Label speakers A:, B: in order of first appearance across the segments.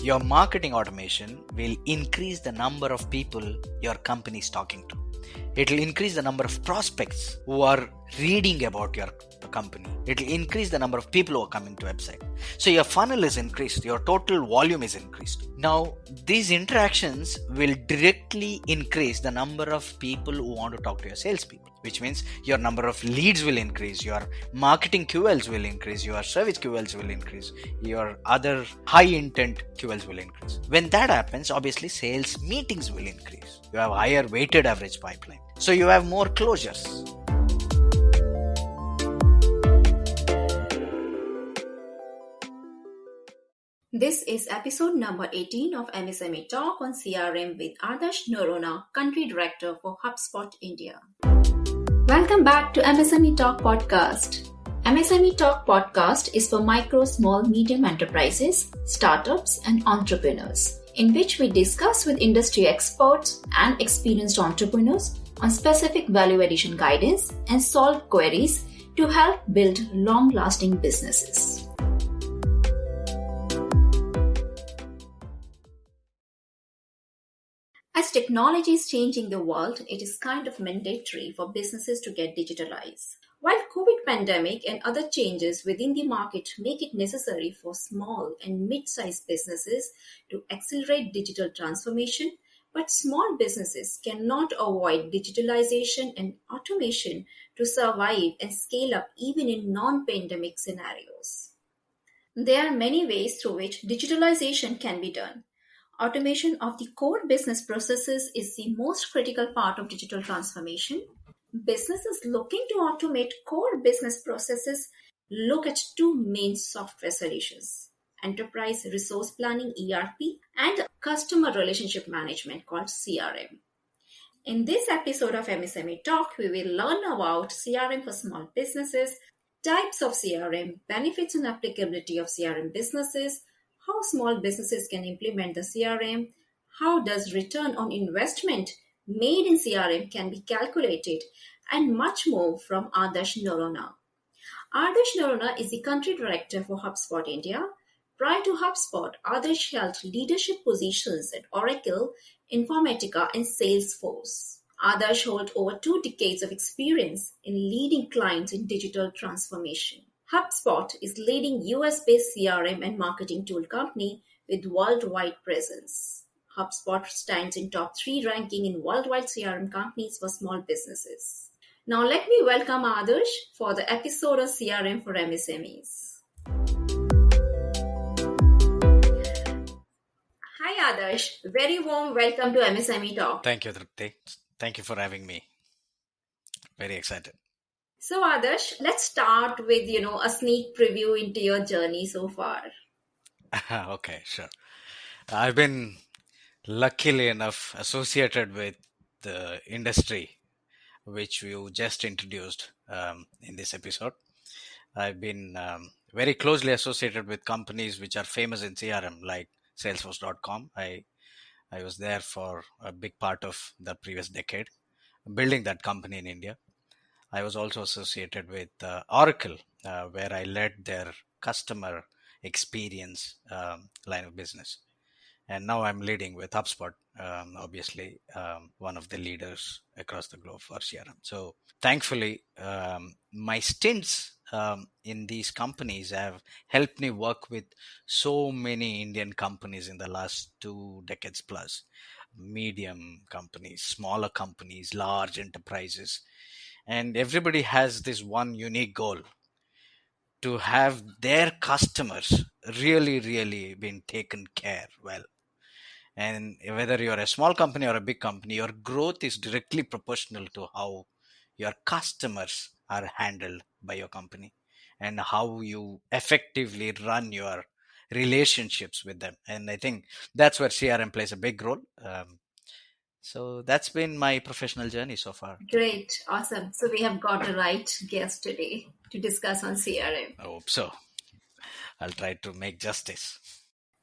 A: Your marketing automation will increase the number of people your company is talking to. It will increase the number of prospects who are reading about your company. It will increase the number of people who are coming to website. So your funnel is increased, your total volume is increased. Now, these interactions will directly increase the number of people who want to talk to your salespeople, which means your number of leads will increase, your marketing QLs will increase, your service QLs will increase, your other high intent QLs will increase. When that happens, obviously sales meetings will increase. You have higher weighted average pipeline. So you have more closures.
B: This is episode number 18 of MSME Talk on CRM with Adarsh Noronha, Country Director for Hubspot India. Welcome back to MSME Talk Podcast. MSME Talk Podcast is for micro, small, medium enterprises, startups, and entrepreneurs, in which we discuss with industry experts and experienced entrepreneurs on specific value addition guidance and solve queries to help build long-lasting businesses. As technology is changing the world, it is kind of mandatory for businesses to get digitalized. While COVID pandemic and other changes within the market make it necessary for small and mid-sized businesses to accelerate digital transformation, but small businesses cannot avoid digitalization and automation to survive and scale up even in non-pandemic scenarios. There are many ways through which digitalization can be done. Automation of the core business processes is the most critical part of digital transformation. Businesses looking to automate core business processes look at two main software solutions: Enterprise Resource Planning (ERP) and Customer Relationship Management called CRM. In this episode of MSME Talk, we will learn about CRM for small businesses, types of CRM, benefits and applicability of CRM businesses, how small businesses can implement the CRM, how does return on investment made in CRM can be calculated, and much more from Adarsh Noronha. Adarsh Noronha is the Country Director for Hubspot India. Prior to Hubspot, Adarsh held leadership positions at Oracle, Informatica, and Salesforce. Adarsh holds over 2 decades of experience in leading clients in digital transformation. HubSpot is leading US-based CRM and marketing tool company with worldwide presence. HubSpot stands in top 3 ranking in worldwide CRM companies for small businesses. Now let me welcome Adarsh for the episode of CRM for MSMEs. Hi Adarsh, very warm welcome to MSME Talk.
A: Thank you, Tripti. Thank you for having me. Very excited.
B: So Adarsh, let's start with, a sneak preview into your journey so far.
A: Okay, sure. I've been luckily enough associated with the industry which you just introduced in this episode. I've been very closely associated with companies which are famous in CRM like Salesforce.com. I was there for a big part of the previous decade, building that company in India. I was also associated with Oracle, where I led their customer experience line of business. And now I'm leading with HubSpot, obviously one of the leaders across the globe for CRM. So thankfully, my stints in these companies have helped me work with so many Indian companies in the last 2 decades plus. Medium companies, smaller companies, large enterprises. And everybody has this one unique goal: to have their customers really been taken care well. And whether you're a small company or a big company, your growth is directly proportional to how your customers are handled by your company and how you effectively run your relationships with them. And I think that's where CRM plays a big role. So that's been my professional journey so far.
B: Great. Awesome. So we have got the right guest today to discuss on CRM.
A: I hope so. I'll try to make justice.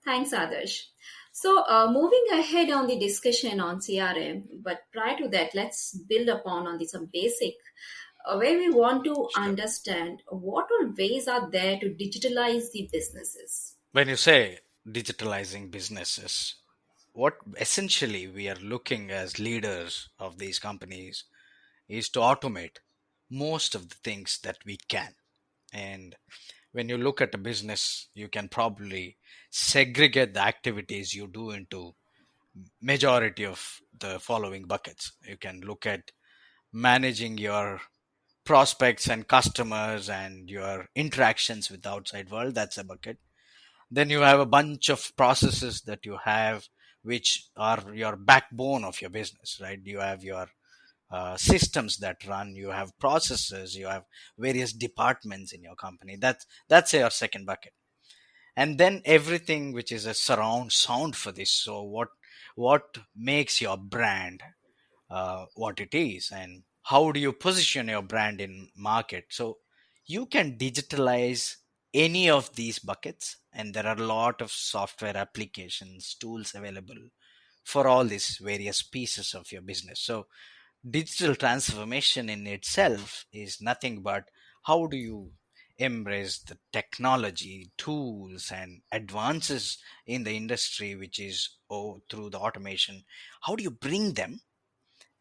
B: Thanks, Adarsh. So moving ahead on the discussion on CRM, but prior to that, let's build upon on some basic where we want to understand what all ways are there to digitalize the businesses.
A: When you say digitalizing businesses, what essentially we are looking as leaders of these companies is to automate most of the things that we can. And when you look at a business, you can probably segregate the activities you do into majority of the following buckets. You can look at managing your prospects and customers and your interactions with the outside world. That's a bucket. Then you have a bunch of processes that you have, which are your backbone of your business, right? You have your systems that run, you have processes, you have various departments in your company. That's your second bucket. And then everything which is a surround sound for this. So what makes your brand what it is, and how do you position your brand in market? So you can digitalize any of these buckets, and there are a lot of software applications tools available for all these various pieces of your business. So digital transformation in itself is nothing but how do you embrace the technology tools and advances in the industry, which is through the automation. How do you bring them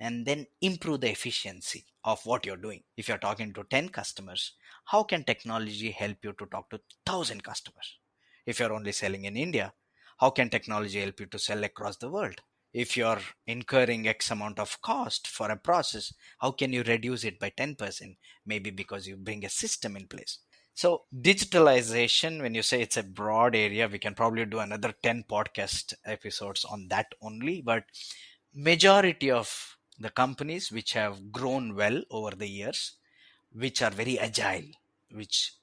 A: and then improve the efficiency of what you're doing? If you're talking to 10 customers, how can technology help you to talk to 1,000 customers? If you're only selling in India, how can technology help you to sell across the world? If you're incurring X amount of cost for a process, how can you reduce it by 10%? Maybe because you bring a system in place. So digitalization, when you say it's a broad area, we can probably do another 10 podcast episodes on that only. But majority of the companies which have grown well over the years, which are very agile, which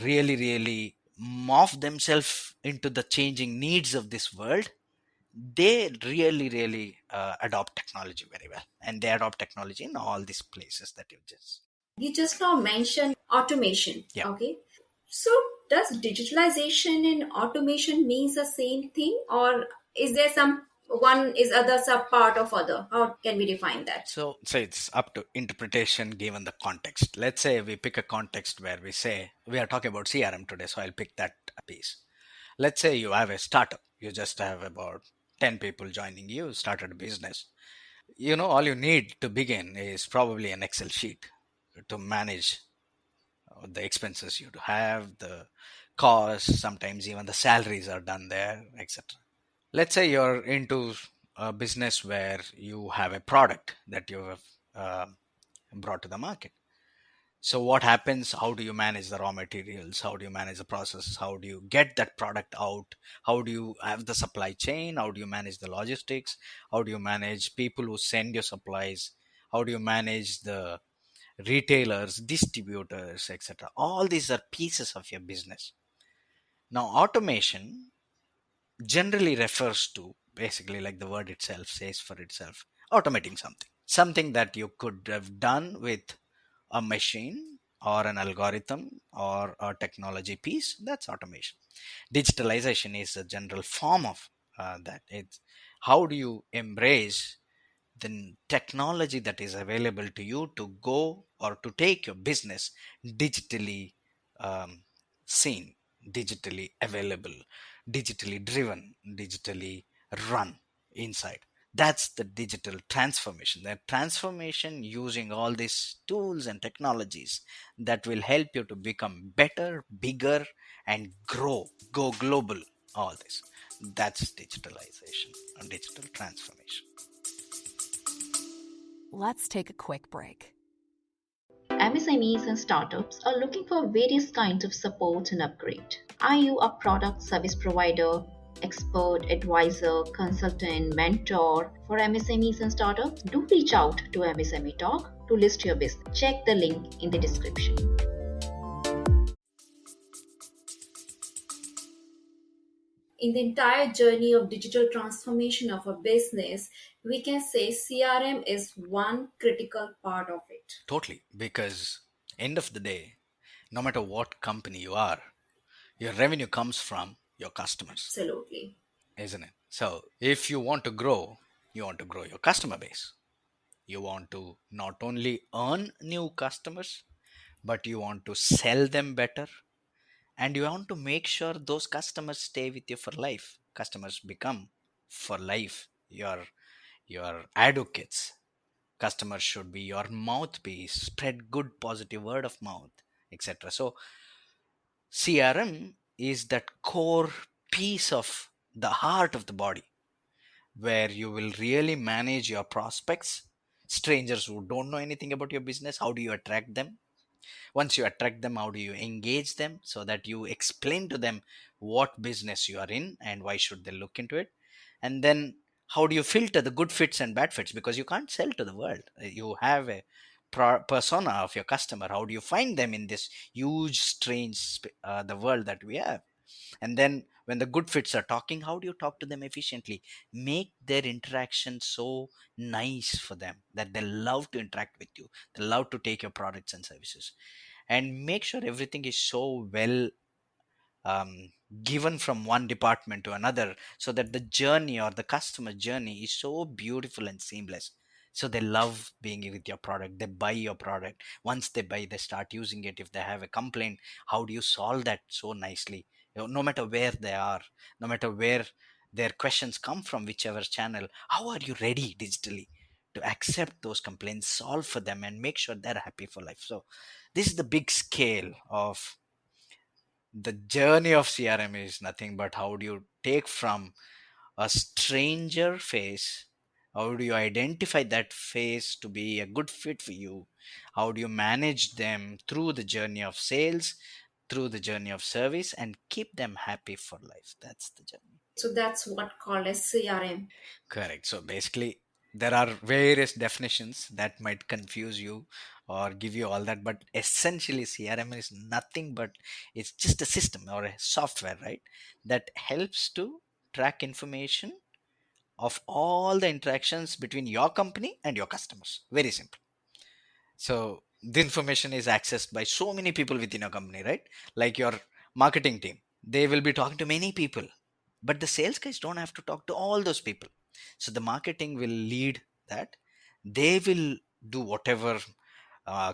A: really morph themselves into the changing needs of this world, they really adopt technology very well, and they adopt technology in all these places that you just.
B: You just now mentioned automation.
A: Yeah.
B: Okay. So does digitalization and automation means the same thing, or is there some one is other sub part of other? How can we define that?
A: So say it's up to interpretation given the context. Let's say we pick a context where we say we are talking about CRM today, so I'll pick that piece. Let's say you have a startup, you just have about 10 people joining you, started a business. All you need to begin is probably an Excel sheet to manage the expenses you have, the costs, sometimes even the salaries are done there, etc. Let's say you're into a business where you have a product that you have uh, brought to the market. So what happens? How do you manage the raw materials? How do you manage the process? How do you get that product out? How do you have the supply chain? How do you manage the logistics? How do you manage people who send your supplies? How do you manage the retailers, distributors, etc.? All these are pieces of your business. Now, automation generally refers to, basically, like the word itself says for itself, automating something that you could have done with a machine or an algorithm or a technology piece. That's automation. Digitalization is a general form of that. It's how do you embrace the technology that is available to you to go or to take your business digitally um, seen, digitally available, digitally driven, digitally run inside. That's the digital transformation. That transformation using all these tools and technologies that will help you to become better, bigger, and grow, go global. All this. That's digitalization and digital transformation.
C: Let's take a quick break.
B: MSMEs and startups are looking for various kinds of support and upgrade. Are you a product service provider, expert, advisor, consultant, mentor for MSMEs and startups? Do reach out to MSME Talk to list your business. Check the link in the description. In the entire journey of digital transformation of a business, we can say CRM is one critical part of it.
A: Totally, because end of the day, no matter what company you are, your revenue comes from your customers,
B: Absolutely.
A: isn't it? So if you want to grow, you want to grow your customer base. You want to not only earn new customers, but you want to sell them better and you want to make sure those customers stay with you for life. Customers become for life your advocates. Customers should be your mouthpiece, spread good positive word of mouth, etc. So CRM is that core piece of the heart of the body, where you will really manage your prospects, strangers who don't know anything about your business. How do you attract them? Once you attract them, how do you engage them so that you explain to them what business you are in and why should they look into it? And then how do you filter the good fits and bad fits? Because you can't sell to the world. You have a persona of your customer. How do you find them in this huge strange the world that we have? And then when the good fits are talking, how do you talk to them efficiently? Make their interaction so nice for them that they love to interact with you, they love to take your products and services. And make sure everything is so well um, given from one department to another, so that the journey or the customer journey is so beautiful and seamless. So they love being with your product, they buy your product. Once they buy, they start using it. If they have a complaint, how do you solve that so nicely? No matter where they are, no matter where their questions come from, whichever channel, how are you ready digitally to accept those complaints, solve for them, and make sure they're happy for life? So this is the big scale of the journey of CRM. Is nothing but how do you take from a stranger face, how do you identify that face to be a good fit for you, how do you manage them through the journey of sales, through the journey of service, and keep them happy for life. That's the journey.
B: So that's what called as CRM.
A: Correct. So basically, there are various definitions that might confuse you or give you all that, but essentially, CRM is nothing but it's just a system or a software, right? That helps to track information of all the interactions between your company and your customers. Very simple. So this information is accessed by so many people within your company, right? Like your marketing team, they will be talking to many people, but the sales guys don't have to talk to all those people. So the marketing will lead that. They will do whatever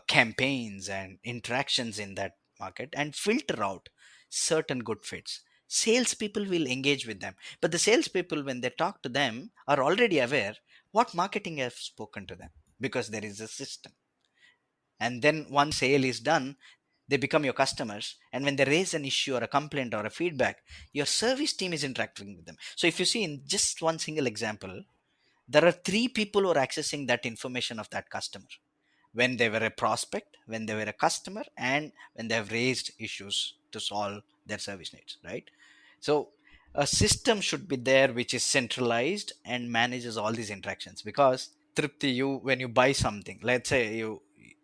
A: campaigns and interactions in that market and filter out certain good fits. Salespeople will engage with them, but the salespeople, when they talk to them, are already aware what marketing has spoken to them, because there is a system. And then once sale is done, they become your customers, and when they raise an issue or a complaint or a feedback, your service team is interacting with them. So if you see in just one single example, there are three people who are accessing that information of that customer: when they were a prospect, when they were a customer, and when they have raised issues to solve their service needs, right? So a system should be there which is centralized and manages all these interactions. Because Tripti, you, when you buy something, let's say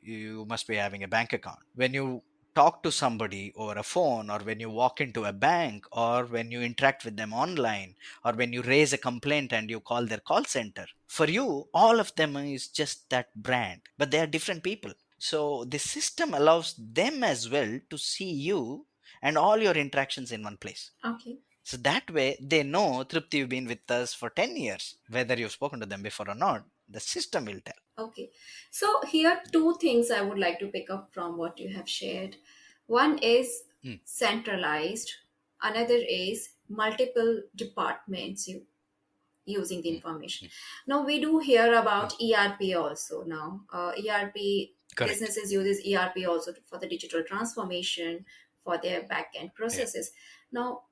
A: you must be having a bank account. When you talk to somebody over a phone, or when you walk into a bank, or when you interact with them online, or when you raise a complaint and you call their call center, for you all of them is just that brand, but they are different people. So the system allows them as well to see you and all your interactions in one place.
B: Okay.
A: So that way they know, Tripti, you've been with us for 10 years, whether you've spoken to them before or not, the system will tell.
B: Okay. So here two things I would like to pick up from what you have shared. One is
A: Mm,
B: centralized, another is multiple departments using the
A: mm,
B: information.
A: mm,
B: Now we do hear
A: mm.
B: about ERP also now. ERP
A: Correct.
B: businesses uses ERP also for the digital transformation for their back end
A: Yeah.
B: processes. Now,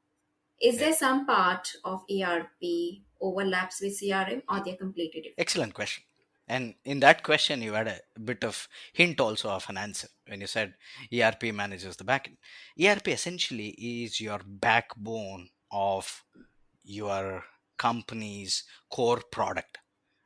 B: is
A: Yeah.
B: there some part of ERP overlaps with CRM
A: Mm.
B: or they're completely different?
A: Excellent question. And in that question, you had a bit of hint also of an answer when you said ERP manages the backend. ERP essentially is your backbone of your company's core product,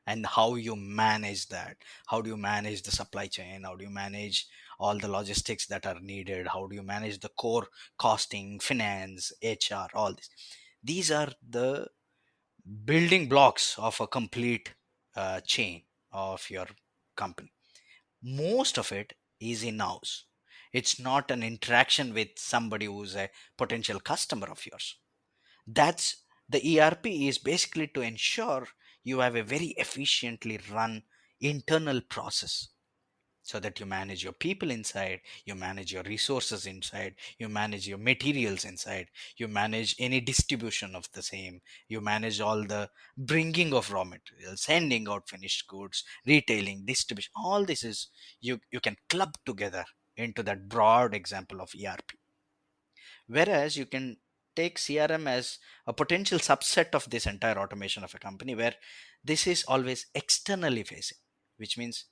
A: and how you manage that. How do you manage the supply chain? How do you manage all the logistics that are needed? How do you manage the core costing, finance, HR, all this? These are the building blocks of a complete chain of your company. Most of it is in house. It's not an interaction with somebody who's a potential customer of yours. That's the ERP is basically to ensure you have a very efficiently run internal process. so that you manage your people inside, you manage your resources inside, you manage your materials inside, you manage any distribution of the same, you manage all the bringing of raw materials, sending out finished goods, retailing, distribution. All this is, you can club together into that broad example of ERP. Whereas you can take CRM as a potential subset of this entire automation of a company, where this is always externally facing, which means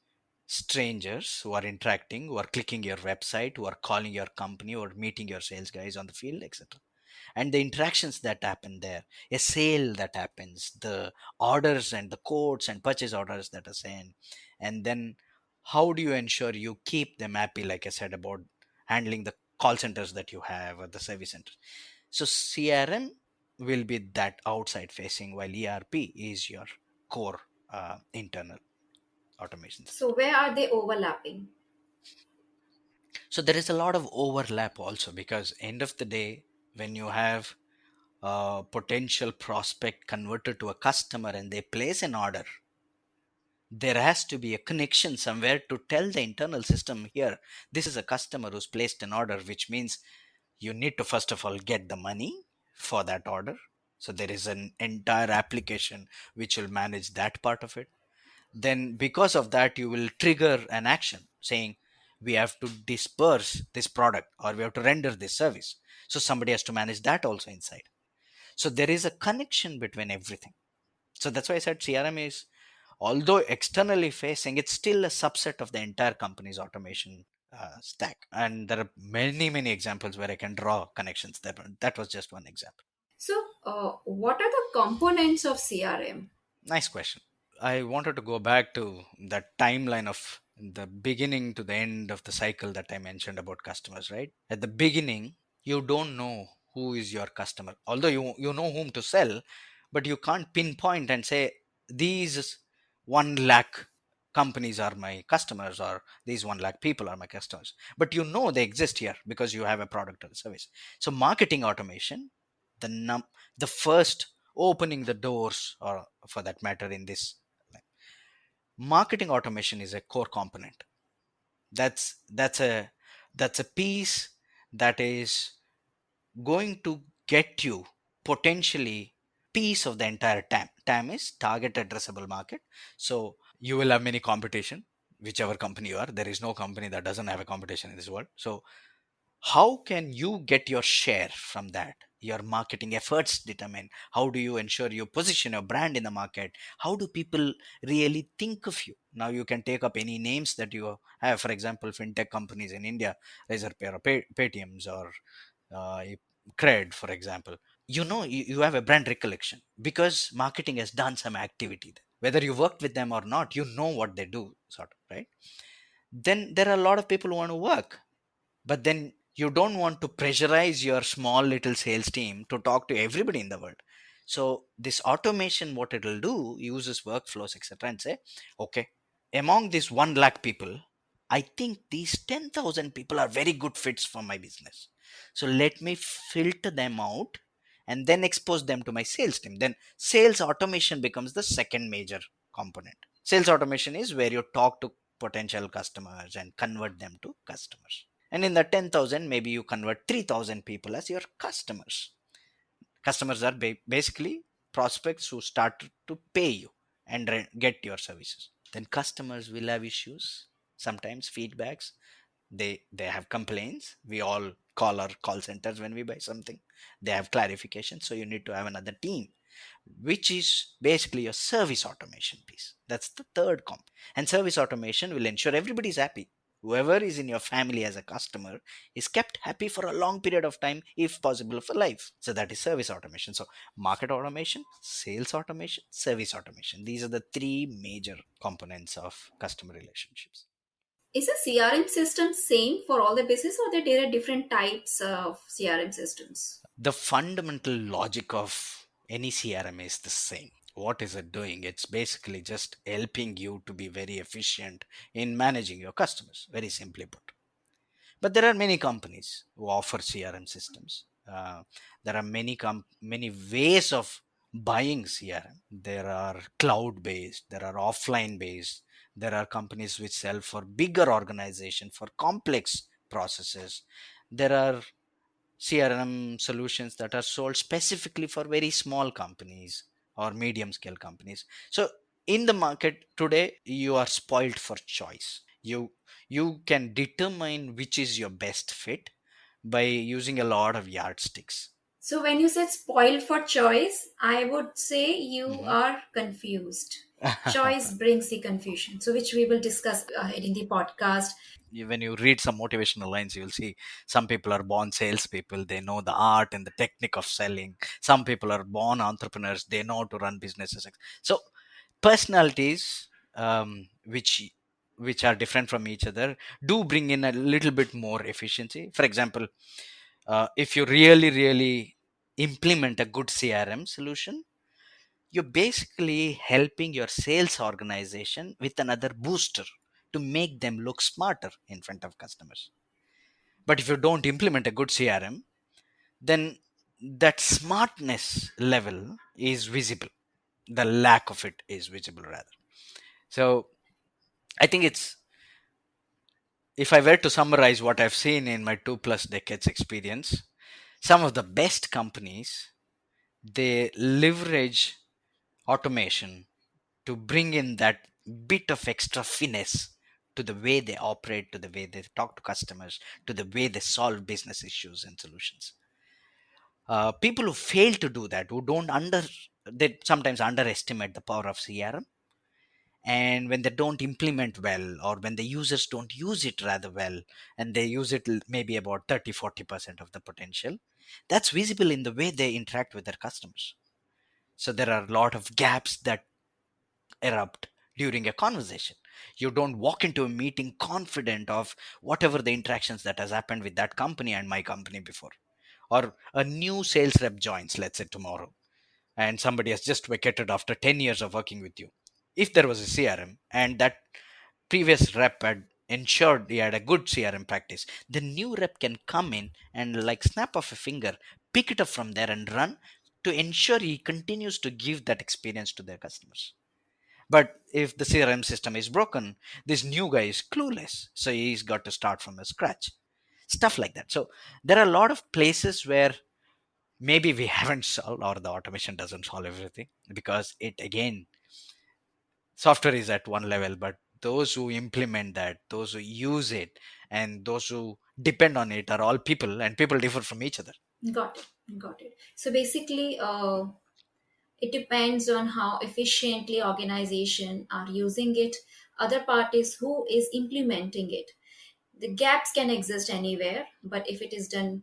A: strangers who are interacting, who are clicking your website, who are calling your company, or meeting your sales guys on the field, etc. And the interactions that happen there, a sale that happens, the orders and the codes and purchase orders that are sent, and then how do you ensure you keep them happy, like I said about handling the call centers that you have or the service centers. So CRM will be that outside facing, while ERP is your core internal automation system.
B: So where are they overlapping?
A: So there is a lot of overlap also, because end of the day, when you have a potential prospect converted to a customer and they place an order, there has to be a connection somewhere to tell the internal system, here, this is a customer who's placed an order, which means you need to first of all get the money for that order. So there is an entire application which will manage that part of it. Then because of that, you will trigger an action saying, we have to disperse this product, or we have to render this service. So somebody has to manage that also inside. So there is a connection between everything. So that's why I said CRM is, although externally facing, it's still a subset of the entire company's automation stack. And there are many, many examples where I can draw connections there. But that was just one example.
B: So, what are the components of CRM?
A: Nice question. I wanted to go back to that timeline of the beginning to the end of the cycle that I mentioned about customers, right? At the beginning, you don't know who is your customer, although you know whom to sell, but you can't pinpoint and say, these 1 lakh companies are my customers, or these 1 lakh people are my customers. But you know they exist here because you have a product or a service. So, marketing automation, the the first opening the doors, or for that matter in this, marketing automation is a core component. That's a piece that is going to get you potentially piece of the entire TAM is target addressable market. So you will have many competition, whichever company you are. There is no company that doesn't have a competition in this world. So how can you get your share from that? Your marketing efforts determine how do you ensure you position your brand in the market. How do people really think of you? Now you can take up any names that you have, for example, fintech companies in India, Razorpay or Paytms, or uh, cred, for example. You have a brand recollection because marketing has done some activity there. Whether you worked with them or not, you know what they do, sort of, right? Then there are a lot of people who want to work, but then you don't want to pressurize your small little sales team to talk to everybody in the world. So this automation, what it will do, uses workflows, etc., and say, okay, among these 1 lakh people, I think these 10,000 people are very good fits for my business. So let me filter them out and then expose them to my sales team. Then sales automation becomes the second major component. Sales automation is where you talk to potential customers and convert them to customers. And in the 10,000, maybe you convert 3,000 people as your customers. Customers are basically prospects who start to pay you and get your services. Then customers will have issues, sometimes feedbacks. They have complaints. We all call our call centers when we buy something. They have clarification. So you need to have another team, which is basically your service automation piece. That's the third comp. And service automation will ensure everybody is happy. Whoever is in your family as a customer is kept happy for a long period of time, if possible, for life. So that is service automation. So market automation, sales automation, service automation. These are the three major components of customer relationships.
B: Is a CRM system same for all the business, or there are different types of CRM systems?
A: The fundamental logic of any CRM is the same. What is it doing? It's basically just helping you to be very efficient in managing your customers, very simply put. But there are many companies who offer CRM systems. There are many ways of buying CRM. There are cloud based, there are offline based, There are companies which sell for bigger organization, for complex processes. There are CRM solutions that are sold specifically for very small companies or medium scale companies. So in the market today, you are spoiled for choice. You can determine which is your best fit by using a lot of yardsticks.
B: So when you said spoiled for choice, I would say you
A: Mhm.
B: are confused. Choice brings the confusion. So which we will discuss ahead in the podcast.
A: When you read some motivational lines, you'll see some people are born salespeople. They know the art and the technique of selling. Some people are born entrepreneurs. They know how to run businesses. So personalities, which are different from each other, do bring in a little bit more efficiency. For example, if you really implement a good CRM solution, you're basically helping your sales organization with another booster to make them look smarter in front of customers. But if you don't implement a good CRM, then that smartness level is visible. The lack of it is visible, rather. So I think it's, if I were to summarize what I've seen in my 2+ decades experience, some of the best companies, they leverage automation to bring in that bit of extra finesse to the way they operate, to the way they talk to customers, to the way they solve business issues and solutions. People who fail to do that, who don't they sometimes underestimate the power of CRM. And when they don't implement well, or when the users don't use it rather well, and they use it maybe about 30-40% of the potential, that's visible in the way they interact with their customers. So there are a lot of gaps that erupt during a conversation. You don't walk into a meeting confident of whatever the interactions that has happened with that company and my company before. Or a new sales rep joins, let's say tomorrow, and somebody has just vacated after 10 years of working with you. If there was a CRM and that previous rep had ensured he had a good CRM practice, the new rep can come in and, like snap of a finger, pick it up from there and run to ensure he continues to give that experience to their customers. But if the CRM system is broken, this new guy is clueless. So he's got to start from a scratch. Stuff like that. So there are a lot of places where maybe we haven't solved, or the automation doesn't solve everything, because it, again, software is at one level, but those who implement that, those who use it, and those who depend on it are all people, and people differ from each other.
B: Got it. Got it. So basically, it depends on how efficiently organization are using it, other parties who is implementing it. The gaps can exist anywhere, but if it is done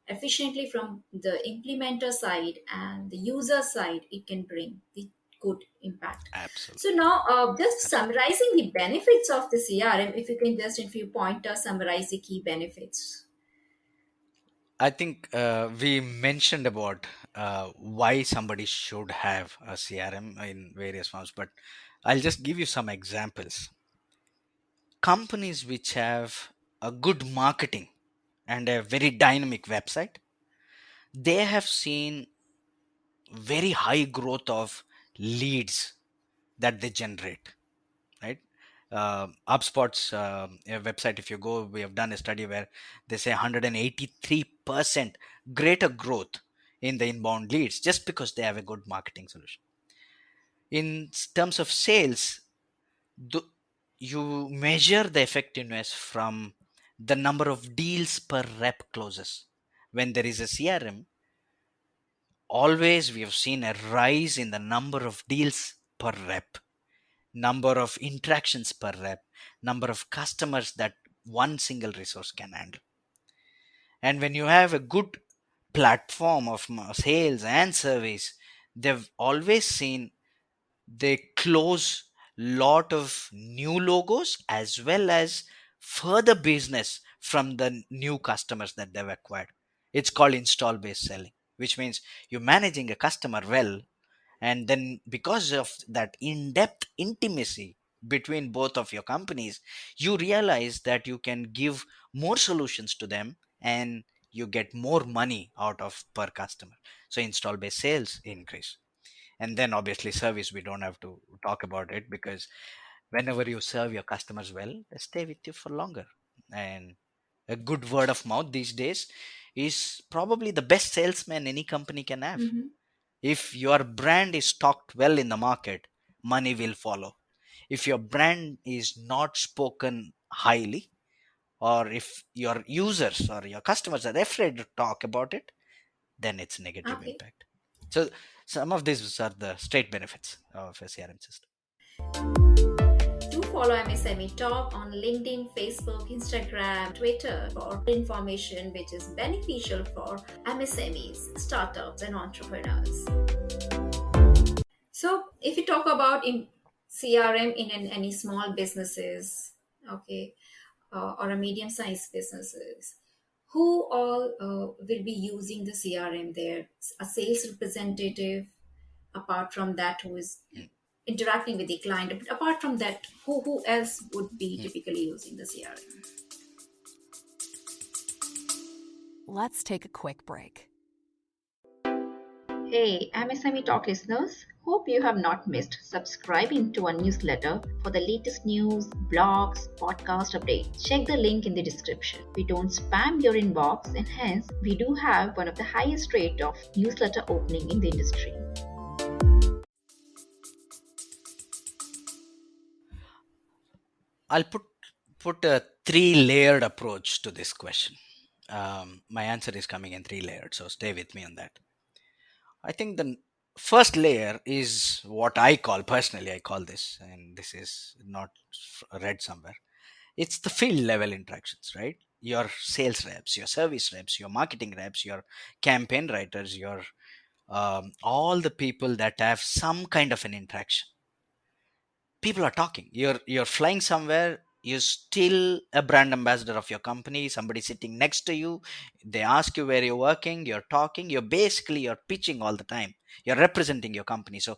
B: efficiently from the implementer side and the user side, it can bring the good impact. So
A: Absolutely.
B: now, just
A: Absolutely.
B: summarizing the benefits of the CRM, if you can just in few pointers summarize the key benefits.
A: I think we mentioned about why somebody should have a CRM in various forms, but I'll just give you some examples. Companies which have a good marketing and a very dynamic website, they have seen very high growth of leads that they generate, right? HubSpot's website, if you go, we have done a study where they say 183% greater growth in the inbound leads just because they have a good marketing solution. In terms of sales, th- you measure the effectiveness from the number of deals per rep closes. When there is a CRM, always we have seen a rise in the number of deals per rep, number of interactions per rep, number of customers that one single resource can handle. And when you have a good platform of sales and service, they've always seen they close lot of new logos as well as further business from the new customers that they've acquired. It's called install based selling, which means you're managing a customer well, and then because of that in-depth intimacy between both of your companies, you realize that you can give more solutions to them, and you get more money out of per customer. So install based sales increase. And then obviously service, we don't have to talk about it, because Whenever you serve your customers well, they stay with you for longer. And a good word of mouth these days is probably the best salesman any company can have.
B: Mhm.
A: If your brand is talked well in the market, money will follow. If your brand is not spoken highly, or if your users or your customers are afraid to talk about it, then it's negative
B: Okay.
A: impact. So some of these are the straight benefits of a CRM system.
B: Do follow MSME Talk on LinkedIn, Facebook, Instagram, Twitter for information which is beneficial for MSMEs, startups, and entrepreneurs. So, if you talk about in CRM in any small businesses, okay, or a medium-sized businesses, who all will be using the CRM there? A sales representative, apart from that, who is
A: Mm,
B: interacting with the client. But apart from that, who else would be
A: mm.
B: typically using the CRM?
C: Let's take a quick break.
B: Hey, MSME Talk listeners. Hope you have not missed subscribing to our newsletter for the latest news, blogs, podcast updates. Check the link in the description. We don't spam your inbox, and hence we do have one of the highest rate of newsletter opening in the industry.
A: I'll put a three-layered approach to this question. My answer is coming in three layered, so stay with me on that. I think the first layer is what I call, personally, I call this, and this is not read somewhere. It's the field level interactions, right? Your sales reps, your service reps, your marketing reps, your campaign writers, your all the people that have some kind of an interaction. People are talking. You're flying somewhere. You're still a brand ambassador of your company. Somebody sitting next to you, they ask you where you're working. You're talking. You're pitching all the time. You're representing your company. So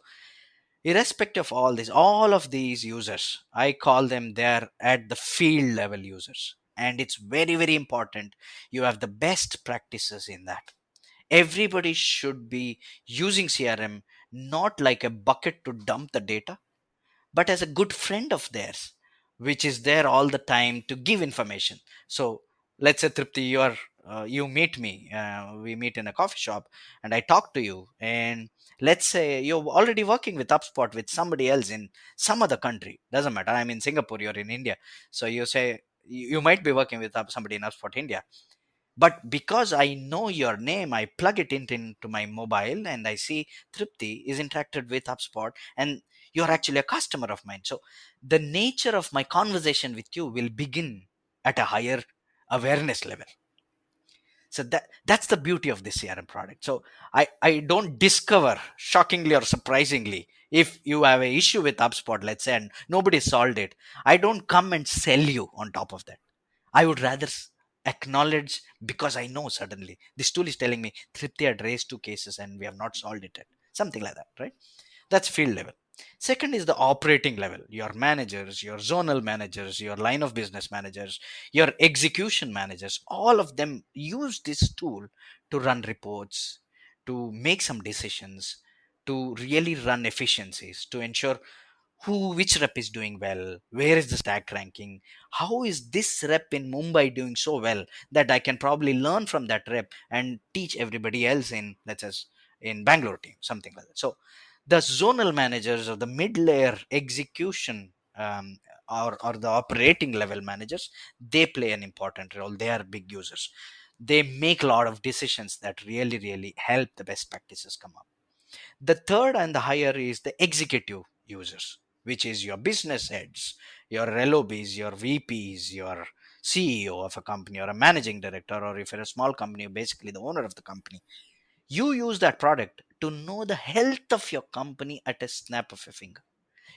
A: irrespective of all this, all of these users, I call them, they're at the field level users, and it's very very important you have the best practices in that. Everybody should be using CRM not like a bucket to dump the data, but as a good friend of theirs, which is there all the time to give information. So let's say, Tripti, you meet me, we meet in a coffee shop, and I talk to you, and let's say you're already working with HubSpot with somebody else in some other country. Doesn't matter. I'm in Singapore, you're in India. So you say you might be working with somebody in HubSpot India, but because I know your name, I plug it into my mobile and I see Tripti is interacted with HubSpot, and you're actually a customer of mine. So the nature of my conversation with you will begin at a higher awareness level. So that's the beauty of this CRM product. So I don't discover, shockingly or surprisingly, if you have an issue with HubSpot, let's say, and nobody solved it, I don't come and sell you on top of that. I would rather acknowledge, because I know suddenly this tool is telling me Tripti had raised two cases and we have not solved it yet. Something like that, right? That's field level. Second is the operating level. Your managers, your zonal managers, your line of business managers, your execution managers, all of them use this tool to run reports, to make some decisions, to really run efficiencies, to ensure which rep is doing well, where is the stack ranking, how is this rep in Mumbai doing so well that I can probably learn from that rep and teach everybody else in, let's say, in Bangalore team, something like that. So the zonal managers or the mid layer execution, or the operating level managers, they play an important role. They are big users. They make a lot of decisions that really really help the best practices come up. The third and the higher is the executive users, which is your business heads, your LOBs, your VPs, your CEO of a company, or a managing director, or if you're a small company, basically the owner of the company. You use that product to know the health of your company at a snap of a finger.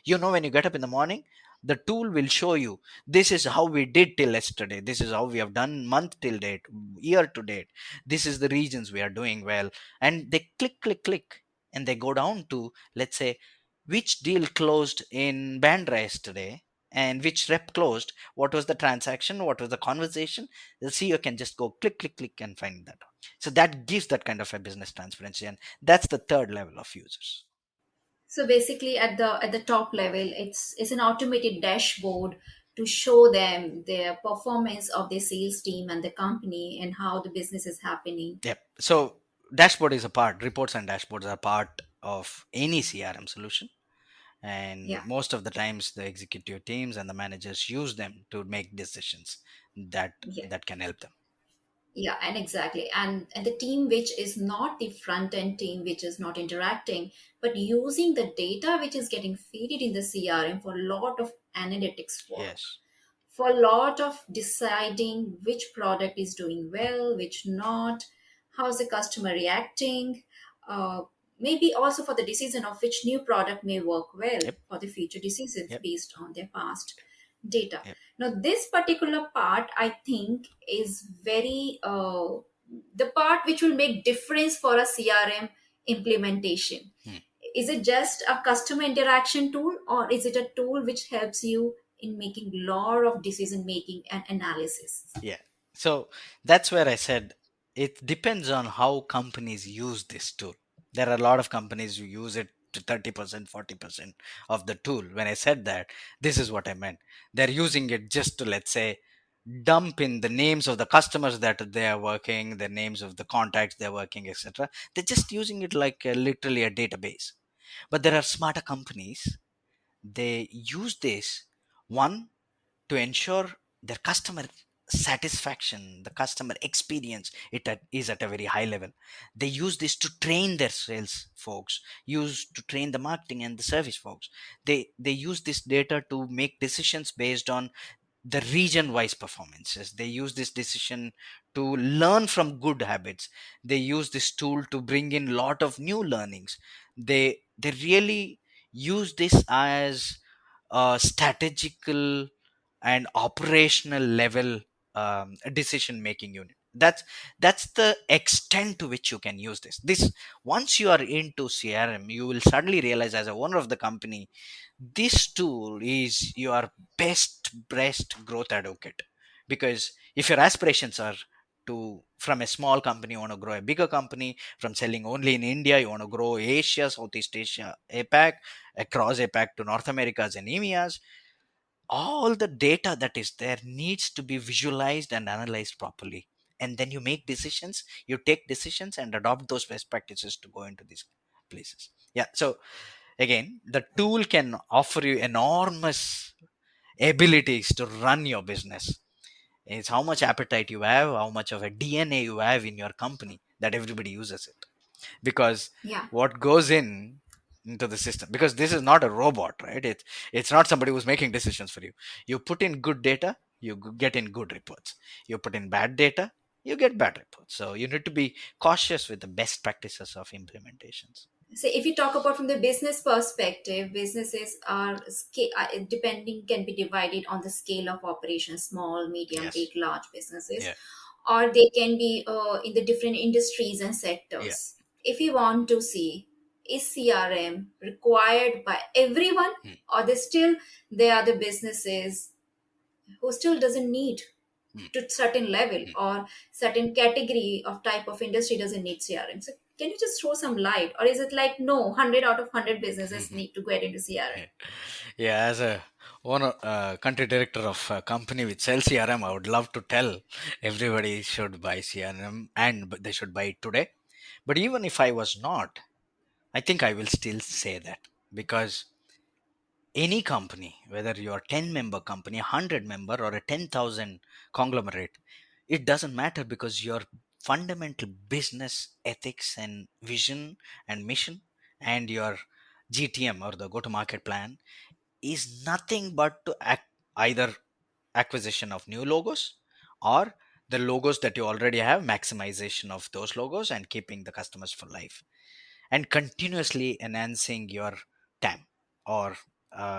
A: When you get up in the morning, the tool will show you, this is how we did till yesterday, this is how we have done month till date, year to date, this is the regions we are doing well. And they click click click, and they go down to, let's say, which deal closed in Bandra yesterday, and which rep closed, what was the transaction, what was the conversation. The CEO can just go click click click and find that. So that gives that kind of a business transparency, and that's the third level of users.
B: So basically, at the top level, it's an automated dashboard to show them their performance of their sales team and the company and how the business is happening.
A: Yep. So dashboard is a part. Reports and dashboards are part of any CRM solution, and
B: Yeah,
A: most of the times the executive teams and the managers use them to make decisions that
B: yeah.
A: that can help them.
B: Yeah, and exactly. And the team which is not the front end team, which is not interacting, but using the data which is getting fed in the CRM for a lot of analytics work,
A: Yes.
B: for a lot of deciding which product is doing well, which not, how's the customer reacting, uh, maybe also for the decision of which new product may work well
A: Yep.
B: for the future decisions
A: Yep.
B: based on their past data.
A: Yep.
B: Now, this particular part, I think, is very the part which will make difference for a CRM implementation.
A: Hmm.
B: Is it just a customer interaction tool, or is it a tool which helps you in making lot of decision making and analysis?
A: Yeah. So that's where I said it depends on how companies use this tool. There are a lot of companies who use it to 30%, 40% of the tool. When I said that, this is what I meant. They're using it just to, let's say, dump in the names of the customers that they are working, the names of the contacts they're working, etc. They're just using it like literally a database. But there are smarter companies. They use this one to ensure their customer satisfaction, the customer experience is at a very high level. They use this to train their sales folks, use to train the marketing and the service folks. They use this data to make decisions based on the region wise performances. They use this decision to learn from good habits. They use this tool to bring in lot of new learnings. They really use this as a strategical and operational level decision making unit. That's the extent to which you can use this. Once you are into CRM, you will suddenly realize as a owner of the company, this tool is your best growth advocate. Because if your aspirations are to, from a small company you want to grow a bigger company, from selling only in India you want to grow Asia, Southeast Asia, APAC, across APAC to North Americas and EMEAs, all the data that is there needs to be visualized and analyzed properly, and then you make decisions, you take decisions and adopt those best practices to go into these places. Yeah. So again, the tool can offer you enormous abilities to run your business. It's how much appetite you have, how much of a DNA you have in your company, that everybody uses it. Because
B: Yeah.
A: what goes in into the system, because this is not a robot, right? It's not somebody who's making decisions for you. You put in good data, you get in good reports. You put in bad data, you get bad reports. So you need to be cautious with the best practices of implementations.
B: So if you talk about from the business perspective, businesses are depending, can be divided on the scale of operations: small, medium, big,
A: Yes.
B: large businesses,
A: Yeah.
B: or they can be in the different industries and
A: Yeah.
B: sectors. If you want to see, is CRM required by everyone,
A: Hmm.
B: or they still, there are the businesses who still doesn't need
A: Hmm.
B: to certain level,
A: Hmm.
B: or certain category of type of industry doesn't need CRM. So can you just throw some light, or is it like no, 100 out of 100 businesses need to get into CRM?
A: Yeah, as a owner, country director of a company which sells CRM, I would love to tell everybody should buy CRM and they should buy it today. But even if I was not, I think I will still say that, because any company, whether you're 10-member company, 100-member, or a 10,000 conglomerate, it doesn't matter, because your fundamental business ethics and vision and mission and your GTM, or the go to market plan, is nothing but to either acquisition of new logos, or the logos that you already have, maximization of those logos and keeping the customers for life, and continuously enhancing your TAM, or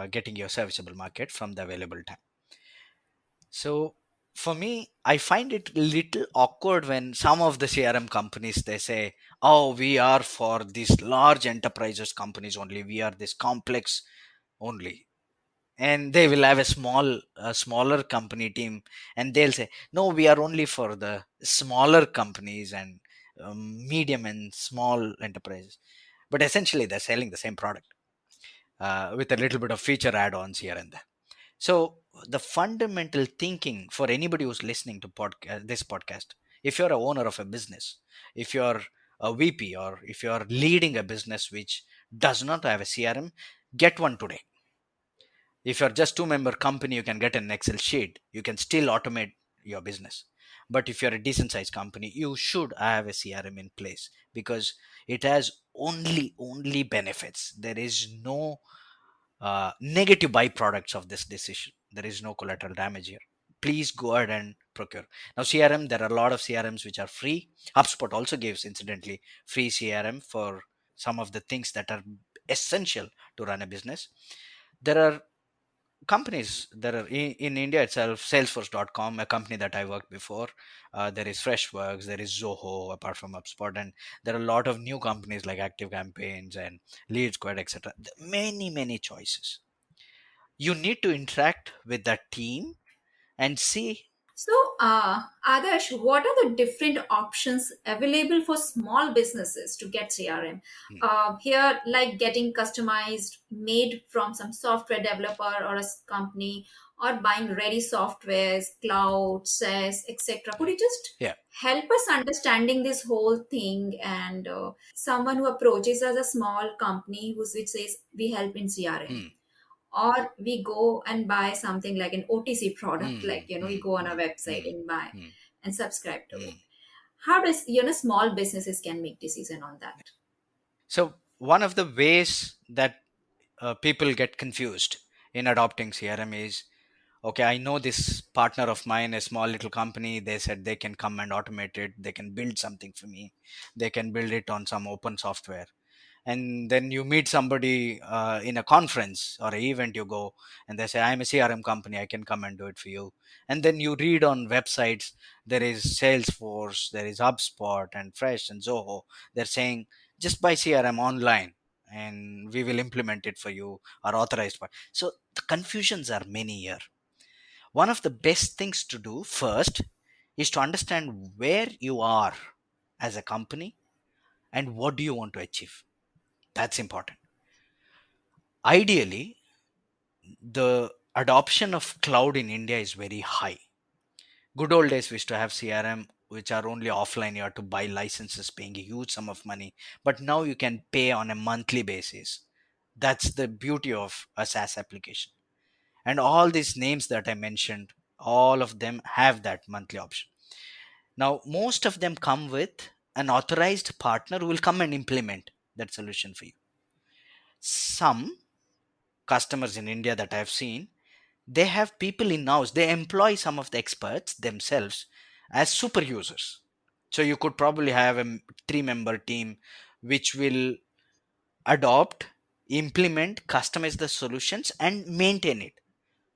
A: getting your serviceable market from the available TAM. So for me, I find it little awkward when some of the CRM companies, they say, "Oh, we are for these large enterprises companies only. We are this complex only." And they will have a smaller company team, and they'll say, "No, we are only for the smaller companies and medium and small enterprises." But essentially they're selling the same product. with a little bit of feature add-ons here and there. So the fundamental thinking for anybody who's listening to this podcast, if you're a owner of a business, if you're a VP, or if you're leading a business which does not have a CRM, get one today. If you're just two-member company, you can get an Excel sheet. You can still automate your business. But if you're a decent sized company, you should have a CRM in place, because it has only benefits. There is no negative byproducts of this decision. There is no collateral damage here. Please go ahead and procure. Now, CRM, there are a lot of CRMs which are free. HubSpot also gives, incidentally, free CRM for some of the things that are essential to run a business. There are companies that are in India itself, Salesforce.com, a company that I worked before. There is Freshworks, there is Zoho, apart from HubSpot, and there are a lot of new companies like Active Campaigns and Lead Squad, etc. Many choices. You need to interact with that team and see.
B: So, Adarsh, what are the different options available for small businesses to get CRM?
A: Hmm,
B: Here, like getting customized, made from some software developer or a company, or buying ready softwares, cloud, SaaS, etc. Could you just
A: yeah.
B: help us understanding this whole thing? And someone who approaches as a small company which says we help in CRM,
A: Hmm,
B: or we go and buy something like an OTC product, like
A: hmm,
B: we
A: hmm,
B: go on a
A: hmm,
B: website
A: hmm,
B: and buy
A: hmm,
B: and subscribe to it.
A: hmm.
B: How does small businesses can make decision on that?
A: So one of the ways that people get confused in adopting CRM is, okay, I know this partner of mine, a small little company, they said they can come and automate it, they can build something for me, they can build it on some open software. And then you meet somebody in a conference or an event, you go and they say, I'm a CRM company, I can come and do it for you. And then you read on websites, there is Salesforce, there is HubSpot and Fresh and Zoho, they're saying just buy CRM online and we will implement it for you, or authorized part. So the confusions are many here. One of the best things to do first is to understand where you are as a company and what do you want to achieve. That's important. Ideally, the adoption of cloud in India is very high. Good old days, we used to have CRM, which are only offline. You have to buy licenses, paying a huge sum of money. But now you can pay on a monthly basis. That's the beauty of a SaaS application. And all these names that I mentioned, all of them have that monthly option. Now, most of them come with an authorized partner who will come and implement that solution for you. Some customers in India that I've seen, they have people in house, they employ some of the experts themselves as super users. So you could probably have a three-member team which will adopt, implement, customize the solutions and maintain it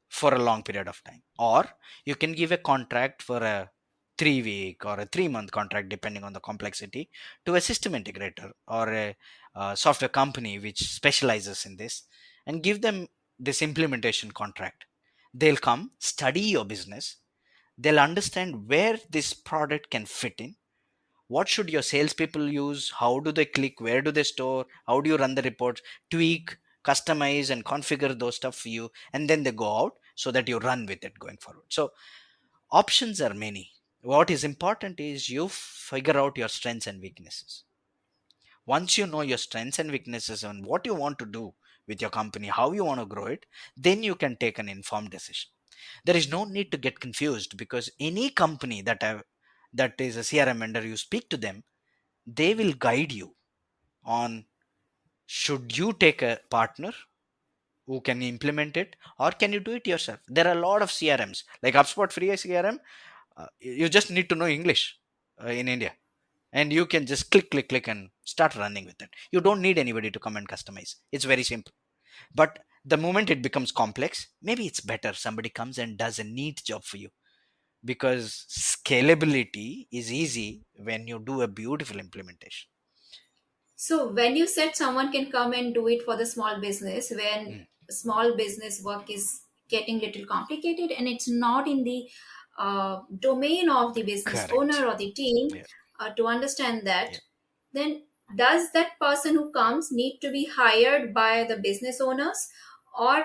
A: for a long period of time. Or you can give a contract for a 3 week or a 3 month contract, depending on the complexity, to a system integrator or a software company which specializes in this, and give them this implementation contract. They'll come, study your business, they'll understand where this product can fit in, what should your salespeople use, how do they click, where do they store, how do you run the reports, tweak, customize and configure those stuff for you, and then they go out so that you run with it going forward. So options are many. What is important is you figure out your strengths and weaknesses. Once you know your strengths and weaknesses and what you want to do with your company, how you want to grow it, then you can take an informed decision. There is no need to get confused, because any company that is a CRM vendor, you speak to them, they will guide you on, should you take a partner who can implement it, or can you do it yourself. There are a lot of CRMs like HubSpot free CRM. You just need to know English in India, and you can just click and start running with it. You don't need anybody to come and customize. It's very simple. But the moment it becomes complex, maybe it's better somebody comes and does a neat job for you, because scalability is easy when you do a beautiful implementation.
B: So when you said someone can come and do it for the small business, when
A: Mm,
B: small business work is getting little complicated and it's not in the domain of the business
A: correct.
B: owner or the team
A: Yeah.
B: to understand
A: Yeah.
B: that, then Does that person who comes need to be hired by the business owners, or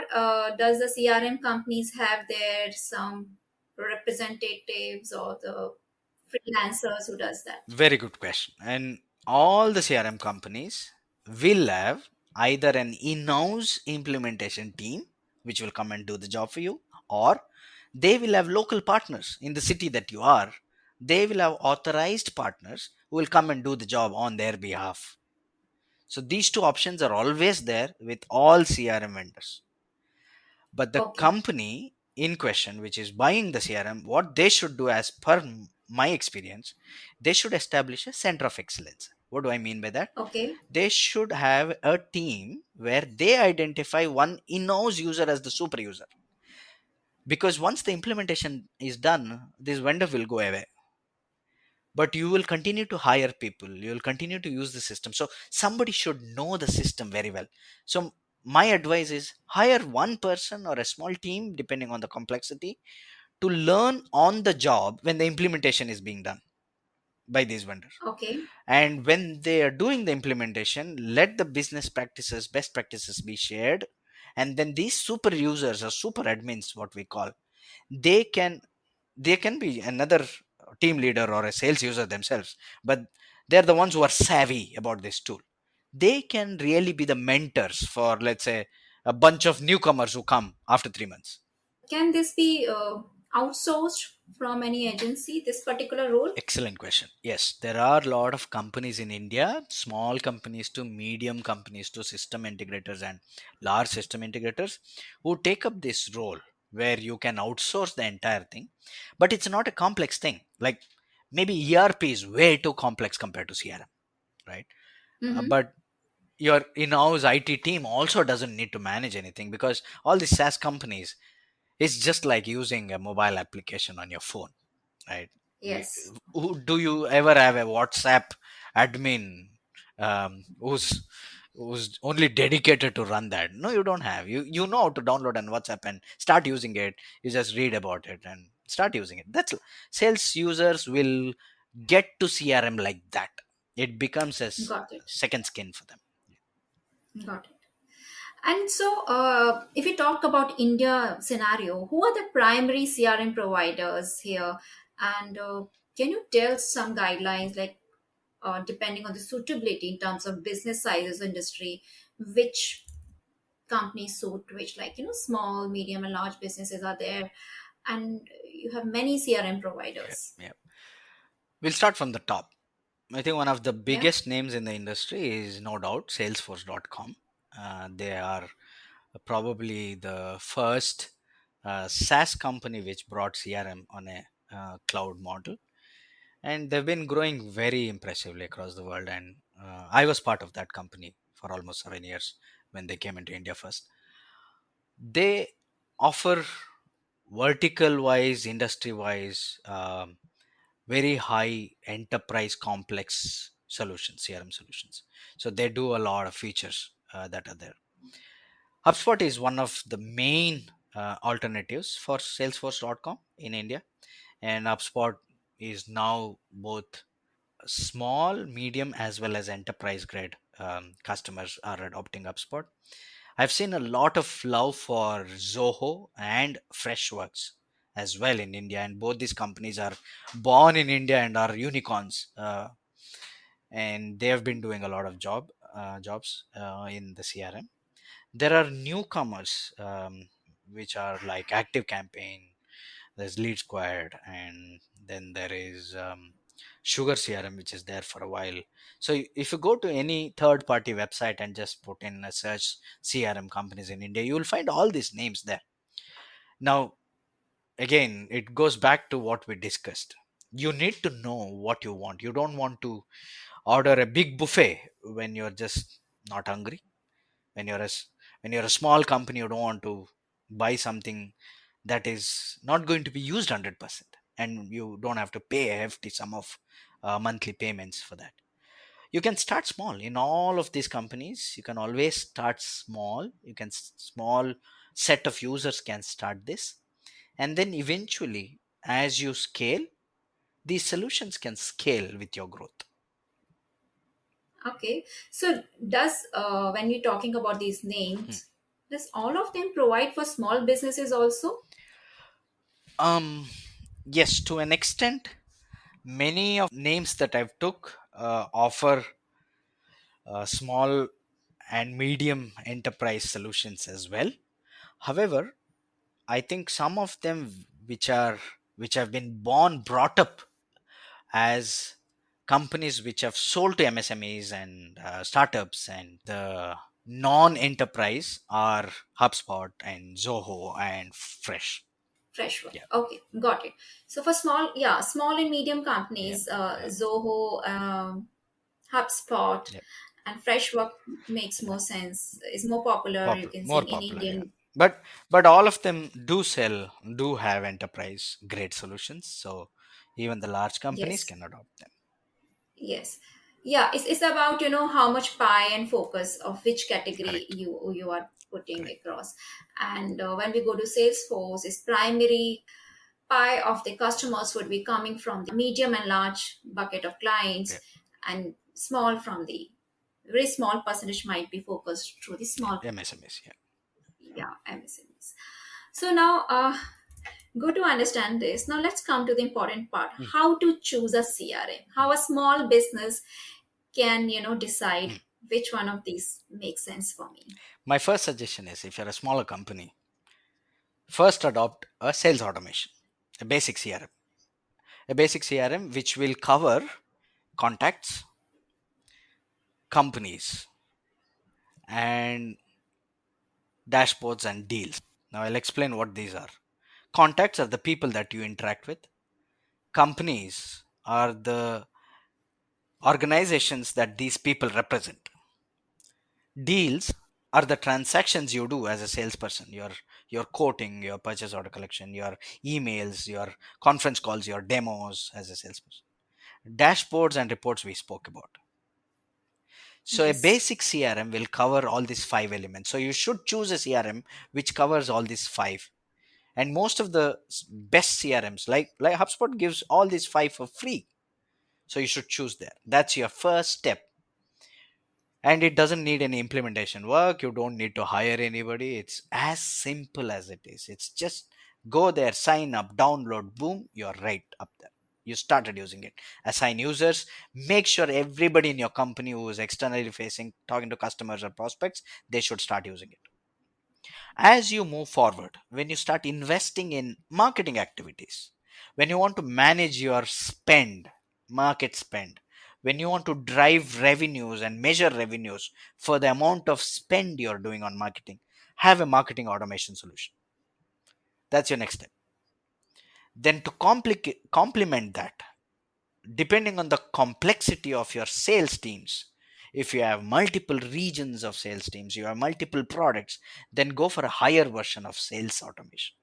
B: does the CRM companies have their some representatives or the freelancers who does that?
A: Very good question. And all the CRM companies will have either an in-house implementation team which will come and do the job for you, or they will have local partners in the city that you are. They will have authorized partners who will come and do the job on their behalf. So these two options are always there with all CRM vendors. But the
B: Okay,
A: company in question, which is buying the CRM, what they should do, as per my experience, they should establish a center of excellence. What do I mean by that?
B: okay.
A: They should have a team where they identify one in-house user as the super user, because once the implementation is done, this vendor will go away, but you will continue to hire people, you will continue to use the system. So somebody should know the system very well. So my advice is hire one person or a small team depending on the complexity to learn on the job when the implementation is being done by these vendors.
B: Okay.
A: And when they are doing the implementation, let the business practices, best practices be shared. And then these super users or super admins, what we call, they can they can be another team leader or a sales user themselves, but they're the ones who are savvy about this tool. They can really be the mentors for, let's say, a bunch of newcomers who come after 3 months.
B: Can this be outsourced from any agency, this particular role?
A: Excellent question. Yes, there are a lot of companies in India, small companies to medium companies to system integrators and large system integrators, who take up this role where you can outsource the entire thing. But it's not a complex thing. Like maybe ERP is way too complex compared to CRM, right?
B: Mm-hmm.
A: But your in-house IT team also doesn't need to manage anything, because all these SaaS companies, it's just like using a mobile application on your phone, right? You,
B: Yes,
A: do you ever have a WhatsApp admin who's only dedicated to run that? No, you don't have. You know how to download an WhatsApp and start using it. You just read about it and start using it. That's sales users will get to CRM like that. It becomes a
B: got it.
A: second skin for them.
B: Got it. And so, if we talk about India scenario, who are the primary CRM providers here? And can you tell some guidelines, like depending on the suitability in terms of business sizes, industry, which companies suit which? Like small, medium, and large businesses are there, and you have many CRM
A: Yeah,
B: providers.
A: yeah. We'll start from the top. I think one of the
B: Yeah.
A: biggest names in the industry is no doubt Salesforce.com. They are probably the first SaaS company which brought CRM on a cloud model, and they've been growing very impressively across the world. And I was part of that company for almost 7 years when they came into India first. They offer vertical wise, industry wise, very high enterprise complex solutions, CRM solutions. So they do a lot of features that are there. HubSpot is one of the main alternatives for Salesforce.com in India, and HubSpot is now both small, medium, as well as enterprise grade. Customers are adopting HubSpot. I've seen a lot of love for Zoho and Freshworks as well in India, and both these companies are born in India and are unicorns. And they have been doing a lot of jobs in the CRM. There are newcomers, which are like Active Campaign, there's Lead Squared, and then there is Sugar CRM, which is there for a while. So if you go to any third party website and just put in a search CRM companies in India, you will find all these names there. Now, again, it goes back to what we discussed. You need to know what you want. You don't want to order a big buffet when you're just not hungry. When when you're a small company, you don't want to buy something that is not going to be used 100%, and you don't have to pay a hefty sum of monthly payments for that. You can start small in all of these companies. You can always start small. You can small set of users can start this, and then eventually, as you scale, these solutions can scale with your growth.
B: Okay. So does when we're talking about these
A: Hmm.
B: names, does all of them provide for small businesses also?
A: Um, yes, to an extent, many of names that I've took offer small and medium enterprise solutions as well. However, I think some of them which have been born brought up as companies which have sold to MSMEs and startups, and the non-enterprise are HubSpot and Zoho and Fresh.
B: Fresh one.
A: Yeah,
B: Okay, got it. So for small, yeah, small and medium
A: yeah,
B: companies,
A: yeah,
B: Zoho, HubSpot,
A: yeah.
B: and Freshwork makes more sense. Is more popular. You can say
A: More
B: in
A: popular, yeah.
B: Indian.
A: But all of them do have enterprise grade solutions, so even the large companies
B: Yes,
A: can adopt them.
B: yes, yeah. It's about how much pie and focus of which category
A: Correct,
B: you are putting
A: correct.
B: across. And when we go to Salesforce, is primary pie of the customers would be coming from the medium and large bucket of
A: Yeah,
B: clients, and small from the very small percentage might be focused through the small,
A: yeah. MSMEs, yeah.
B: yeah, MSMEs. So now, good to understand this. Now let's come to the important part:
A: Mm,
B: how to choose a CRM.
A: mm,
B: How a small business can decide
A: mm.
B: which one of these makes sense for me.
A: My first suggestion is, if you're a smaller company, first adopt a sales automation, a basic CRM, which will cover contacts, companies, and dashboards and deals. Now I'll explain what these are. Contacts are the people that you interact with. Companies are the organizations that these people represent. Deals are the transactions you do as a salesperson. Your quoting, your purchase order collection, your emails, your conference calls, your demos as a salesperson. Dashboards and reports we spoke about. So a
B: Yes,
A: basic CRM will cover all these five elements. So you should choose a CRM which covers all these five. And most of the best CRMs, like HubSpot, gives all these five for free. So you should choose there. That's your first step. And it doesn't need any implementation work. You don't need to hire anybody. It's as simple as it is. It's just go there, sign up, download, boom, you're right up there. You started using it. Assign users. Make sure everybody in your company who is externally facing, talking to customers or prospects, they should start using it. As you move forward, when you start investing in marketing activities, when you want to manage your spend, market spend, when you want to drive revenues and measure revenues for the amount of spend you're doing on marketing, have a marketing automation solution. That's your next step. Then to complement that, depending on the complexity of your sales teams, if you have multiple regions of sales teams, you have multiple products, then go for a higher version of sales automation.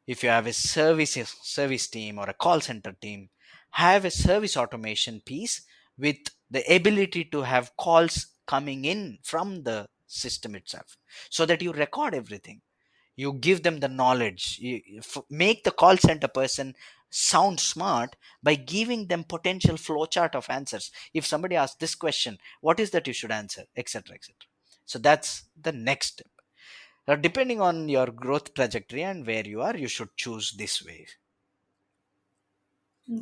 A: If you have a service team or a call center team, have a service automation piece with the ability to have calls coming in from the system itself, so that you record everything. You give them the knowledge. Make the call center person sound smart by giving them potential flowchart of answers. If somebody asks this question, what is that you should answer, etc., etc. So that's the next step. Now, depending on your growth trajectory and where you are, you should choose this way.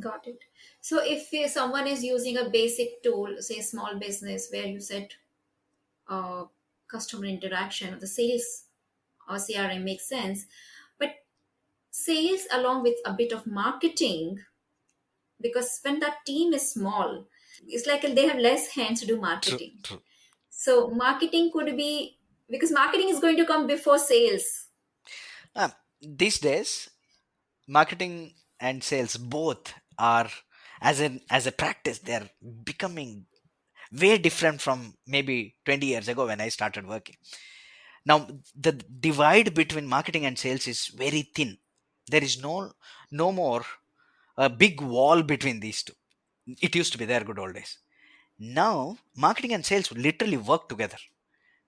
B: got it. So if someone is using a basic tool, say small business, where you said uh, customer interaction or the sales or CRM makes sense, but sales along with a bit of marketing, because when that team is small, it's like they have less hands to do
A: True,
B: marketing.
A: true.
B: So marketing could be, because marketing is going to come before sales.
A: These days, marketing and sales both are, as a practice, they're becoming way different from maybe 20 years ago when I started working. Now the divide between marketing and sales is very thin. There is no more a big wall between these two. It used to be there good old days. Now marketing and sales literally work together,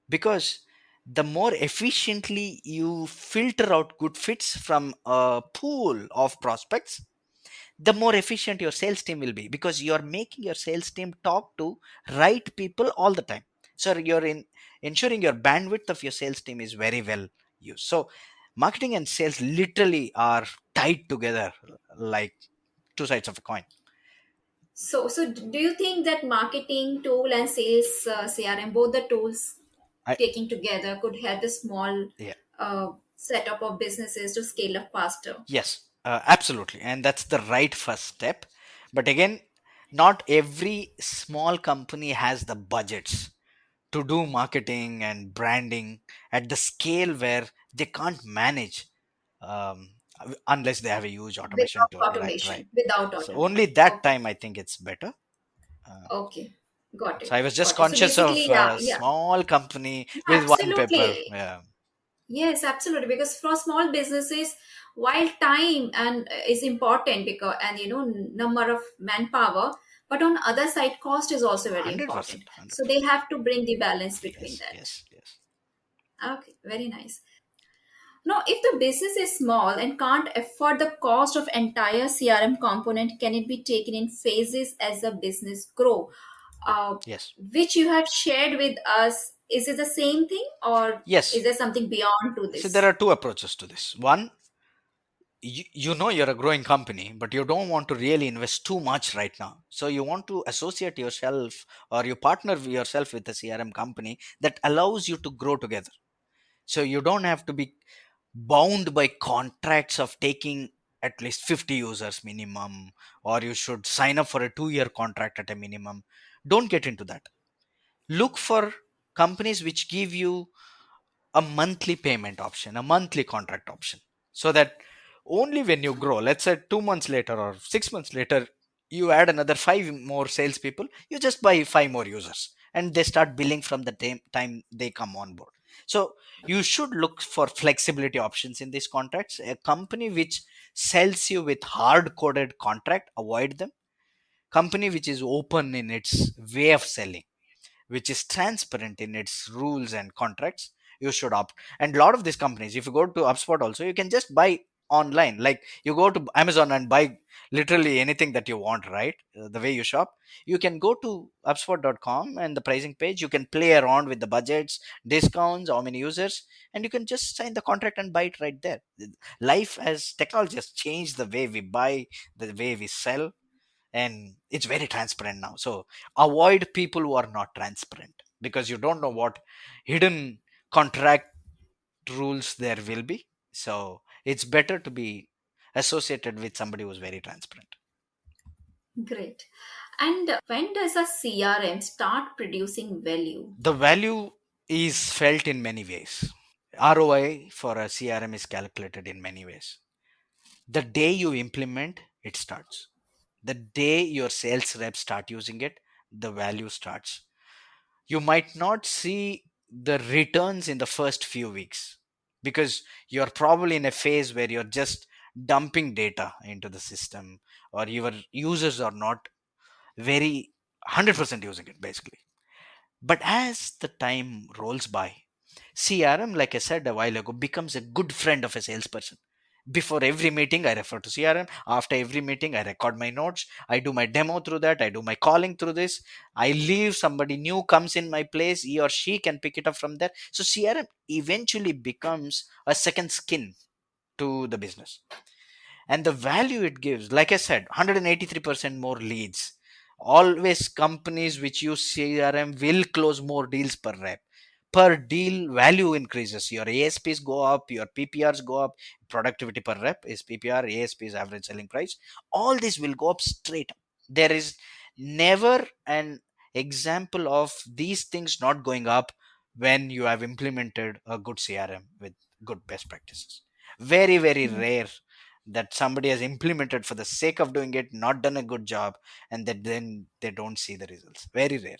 A: because the more efficiently you filter out good fits from a pool of prospects,
D: the more efficient your sales team will be, because you're making your sales team talk to right people all the time. So you're in ensuring your bandwidth of your sales team is very well used. So marketing and sales literally are tied together like two sides of a coin.
B: So do you think that marketing tool and sales CRM, both the tools
D: I
B: taking together, could help a small
D: Yeah.
B: setup of businesses to scale up faster?
D: Yes, absolutely. And that's the right first step. But again, not every small company has the budgets to do marketing and branding at the scale where they can't manage, um, unless they have a huge automation tool.
B: Without
D: Right, right.
B: automation, without
D: So only
B: automation.
D: that
B: Okay,
D: time I think it's better. Uh,
B: okay, got
D: so
B: it,
D: I was just
B: got it. So
D: conscious of
B: basically, yeah,
D: a
B: yeah,
D: small company with one paper.
B: absolutely.
D: Yeah,
B: Yes, absolutely. Because for small businesses, while time and is important because and number of manpower, but on other side, cost is also very
D: 100%,
B: important. So they
D: 100%.
B: have to bring the balance between
D: Yes,
B: that.
D: yes, yes.
B: Okay, very nice. Now, if the business is small and can't afford the cost of entire CRM component, can it be taken in phases as the business grow? Uh,
D: Yes,
B: which you have shared with us. Is it the same thing, or is
D: yes.
B: there something beyond to
D: So there
B: this?
D: are two approaches to this. One, you know you're a growing company, but you don't want to really invest too much right now. So you want to associate yourself or you partner yourself with a CRM company that allows you to grow together. So you don't have to be bound by contracts of taking at least 50 users minimum, or you should sign up for a 2-year contract at a minimum. Don't get into that. Look for companies which give you a monthly payment option, a monthly contract option, so that only when you grow, let's say 2 months later or 6 months later, you add another five more salespeople, you just buy five more users and they start billing from the time they come on board. So you should look for flexibility options in these contracts. A company which sells you with hard coded contract, avoid them. Company which is open in its way of selling, which is transparent in its rules and contracts, you should opt. And a lot of these companies, if you go to Hubspot also, you can just buy online. Like you go to Amazon and buy literally anything that you want, right? The way you shop, you can go to hubspot.com and the pricing page, you can play around with the budgets, discounts, how many users, and you can just sign the contract and buy it right there. Life as technology has changed the way we buy, the way we sell, and it's very transparent now. So avoid people who are not transparent, because you don't know what hidden contract rules there will be. So it's better to be associated with somebody who's very transparent.
B: Great. And when does a CRM start producing value?
D: The value is felt in many ways. ROI for a CRM is calculated in many ways. The day you implement, it starts. The day your sales reps start using it, the value starts. You might not see the returns in the first few weeks, because you're probably in a phase where you're just dumping data into the system, or your users are not very 100% using it basically. But as the time rolls by, CRM, like I said a while ago, becomes a good friend of a salesperson. Before every meeting, I refer to CRM. After every meeting, I record my notes. I do my demo through that. I do my calling through this. I leave, somebody new comes in my place. He or she can pick it up from there. So CRM eventually becomes a second skin to the business. And the value it gives, like I said, 183% more leads. Always companies which use CRM will close more deals per rep. Per deal value increases, your ASPs go up, your PPRs go up. Productivity per rep is PPR, ASP is average selling price. All this will go up straight up. There is never an example of these things not going up when you have implemented a good CRM with good best practices. Very, very rare that somebody has implemented for the sake of doing it, not done a good job, and that then they don't see the results. Very rare.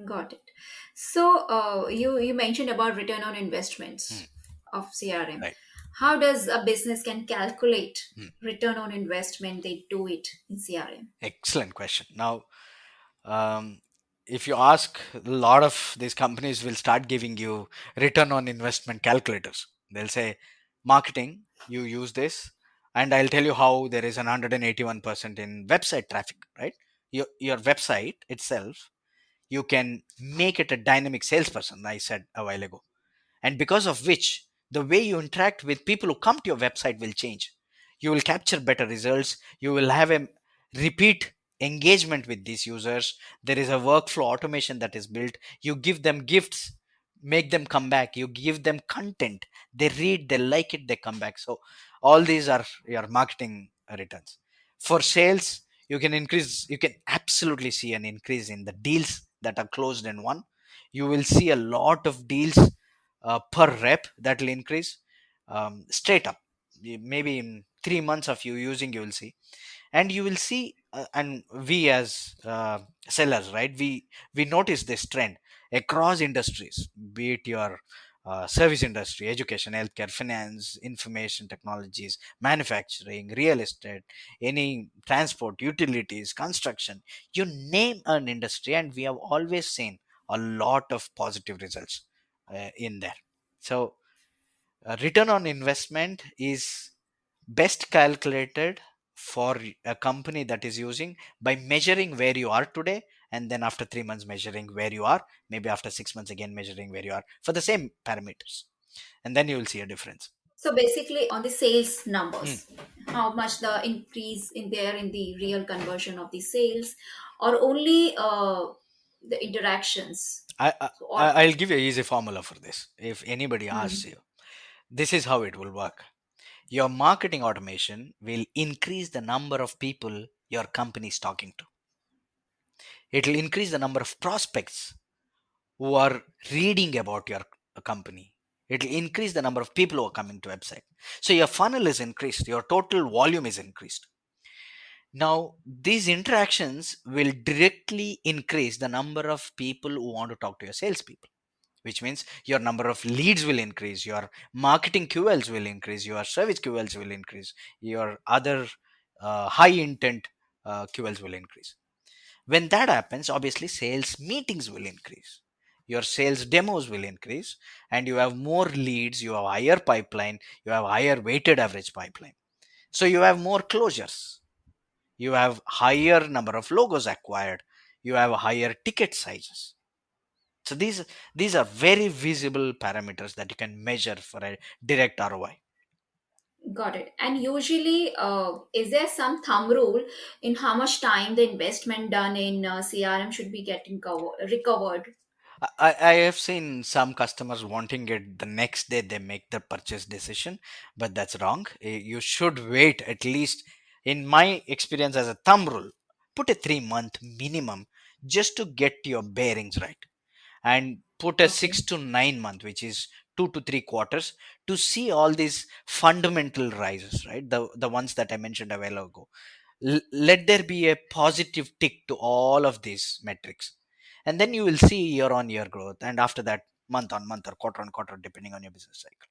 B: Got it. So you mentioned about return on investments
D: Hmm,
B: of CRM.
D: right.
B: How does a business can calculate
D: Hmm.
B: return on investment they do it in CRM?
D: Excellent question. Now, um, if you ask, a lot of these companies will start giving you return on investment calculators. They'll say, marketing, you use this. And I'll tell you how there is an 181% in website traffic, right? Your website itself, you can make it a dynamic salesperson, I said a while ago, and because of which the way you interact with people who come to your website will change. You will capture better results, you will have a repeat engagement with these users. There is a workflow automation that is built. You give them gifts, make them come back. You give them content, they read, they like it, they come back. So all these are your marketing returns. For sales, you can absolutely see an increase in the deals that are closed in one. You will see a lot of deals per rep, that will increase straight up. Maybe in 3 months of you using, you will see. And you will see and we as sellers, right, we notice this trend across industries, be it your service industry, education, healthcare, finance, information technologies, manufacturing, real estate, any transport, utilities, construction, you name an industry, and we have always seen a lot of positive results in there. So return on investment is best calculated for a company that is using by measuring where you are today, and then after 3 months measuring where you are, maybe after 6 months again measuring where you are for the same parameters, and then you will see a difference.
B: So basically, on the sales
D: Hmm.
B: numbers, how much the increase in there in the real conversion of the sales, or only the interactions.
D: I, I
B: So, or
D: I'll give you an easy formula for this. If anybody asks
B: Mhm.
D: you, this is how it will work. Your marketing automation will increase the number of people your company is talking to. It will increase the number of prospects who are reading about your company. It will increase the number of people who are coming to website. So your funnel is increased, your total volume is increased. Now these interactions will directly increase the number of people who want to talk to your salespeople, which means your number of leads will increase, your marketing QLs will increase, your service QLs will increase, your other high intent QLs will increase. When that happens, obviously sales meetings will increase, your sales demos will increase, and you have more leads, you have higher pipeline, you have higher weighted average pipeline. So you have more closures, you have higher number of logos acquired, you have higher ticket sizes. So these are very visible parameters that you can measure for a direct ROI.
B: Got it. And usually, is there some thumb rule in how much time the investment done in CRM should be getting recovered?
D: I have seen some customers wanting it the next day they make the purchase decision, but that's wrong. You should wait at least, in my experience as a thumb rule, put a 3 month minimum just to get your bearings right, and put a
B: Okay.
D: 6 to 9 month, which is 2 to 3 quarters, to see all these fundamental rises, right? The ones that I mentioned a while ago. Let there be a positive tick to all of these metrics, and then you will see year on year growth, and after that month on month or quarter on quarter, depending on your business cycle.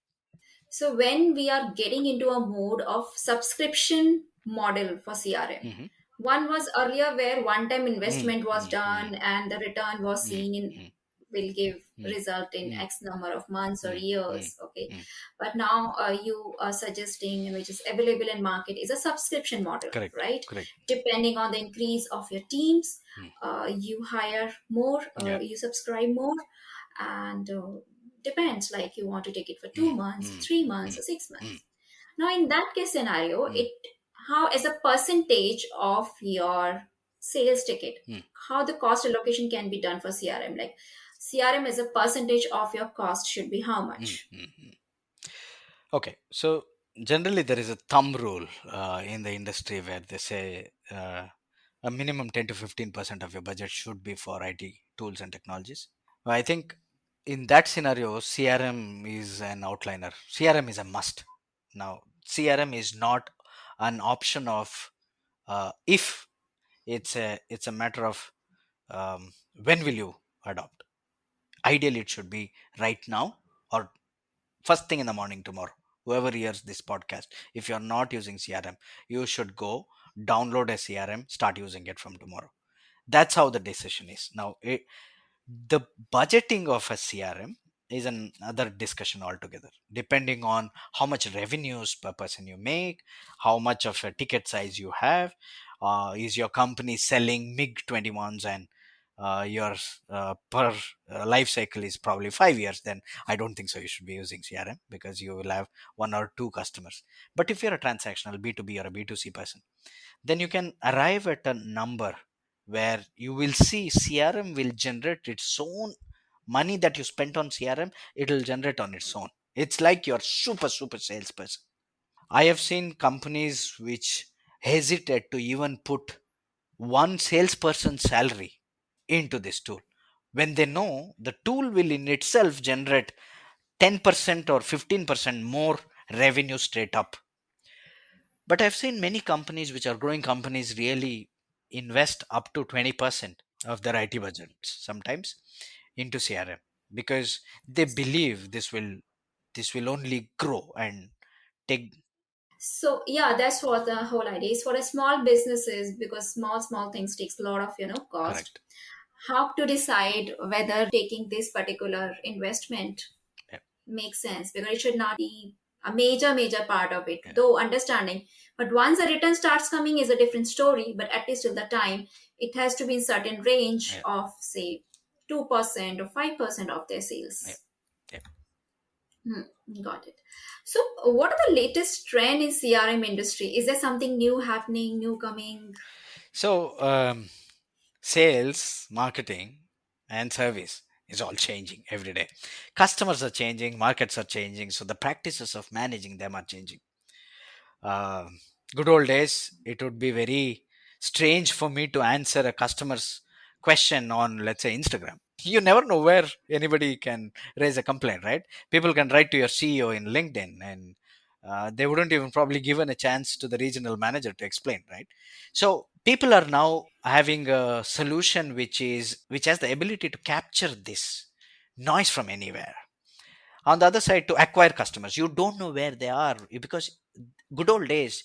B: So when we are getting into a mode of subscription model for CRM,
D: Hmm.
B: one was earlier where one-time
D: Mm,
B: investment was
D: mm, mm,
B: done and the return was
D: mm,
B: seen in
D: mm,
B: will give
D: mm,
B: result in
D: mm,
B: X number of months or
D: mm, mm,
B: years. Okay,
D: mm.
B: but now you are suggesting, which is available in market, is a subscription model,
D: Correct,
B: right?
D: correct.
B: Depending on the increase of your teams,
D: Mm.
B: you hire more,
D: Yeah.
B: you subscribe more, and depends, like you want to take it for
D: Mm,
B: 2 months,
D: mm,
B: 3 months,
D: mm,
B: or six
D: mm,
B: months Now in that case scenario,
D: mm,
B: it how as a percentage of your sales ticket,
D: mm,
B: how the cost allocation can be done for CRM, like CRM as a percentage of your cost should be how
D: mm,
B: much?
D: mm, mm. Okay, so generally there is a thumb rule in the industry where they say a minimum 10 to 15% of your budget should be for IT tools and technologies. I think in that scenario, CRM is an outliner. CRM is a must. Now, CRM is not an option of if, it's a matter of when will you adopt. Ideally, it should be right now or first thing in the morning tomorrow. Whoever hears this podcast, if you're not using CRM, you should go download a CRM, start using it from tomorrow. That's how the decision is. Now, the budgeting of a CRM is another discussion altogether. Depending on how much revenues per person you make, how much of a ticket size you have, is your company selling MiG 21s, and your per life cycle is probably 5 years, then I don't think so you should be using CRM, because you will have one or two customers. But if you're a transactional B2B or a B2C person, then you can arrive at a number where you will see CRM will generate its own money that you spent on CRM, it will generate on its own. It's like your super salesperson. I have seen companies which hesitate to even put one salesperson's salary into this tool when they know the tool will in itself generate 10% or 15% more revenue straight up. But I've seen many companies which are growing companies really invest up to 20% of their IT budgets sometimes into CRM, because they believe this will only grow and take.
B: So yeah, that's what the whole idea is for a small businesses, because small things takes a lot of cost.
D: Correct.
B: How to decide whether taking this particular investment
D: Yeah,
B: makes sense, because it should not be a major part of it,
D: yeah,
B: though understanding. But once the return starts coming is a different story. But at least till the time, it has to be in certain range
D: yeah,
B: of say 2% or 5% of their
D: yeah,
B: sales.
D: yeah.
B: Hmm, got it. So, what are the latest trend in CRM industry? Is there something new happening, new coming?
D: So sales, marketing, and service is all changing every day. Customers are changing, markets are changing, so the practices of managing them are changing. uh, Good old days, it would be very strange for me to answer a customer's question on, let's say, Instagram. You never know where anybody can raise a complaint, right? People can write to your CEO in LinkedIn, and they wouldn't even probably given a chance to the regional manager to explain, right? So people are now having a solution which has the ability to capture this noise from anywhere. On the other side, to acquire customers, you don't know where they are, because good old days,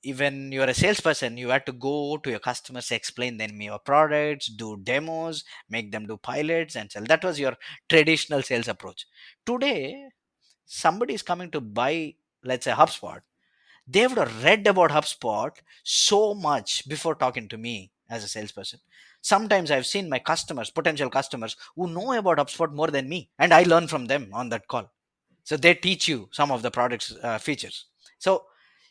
D: even you're a salesperson, you had to go to your customers, explain them your products, do demos, make them do pilots and sell. That was your traditional sales approach. Today, somebody is coming to buy, let's say, HubSpot. They would have read about HubSpot so much before talking to me as a salesperson. Sometimes I've seen my customers, potential customers, who know about HubSpot more than me, and I learn from them on that call. So they teach you some of the products features. So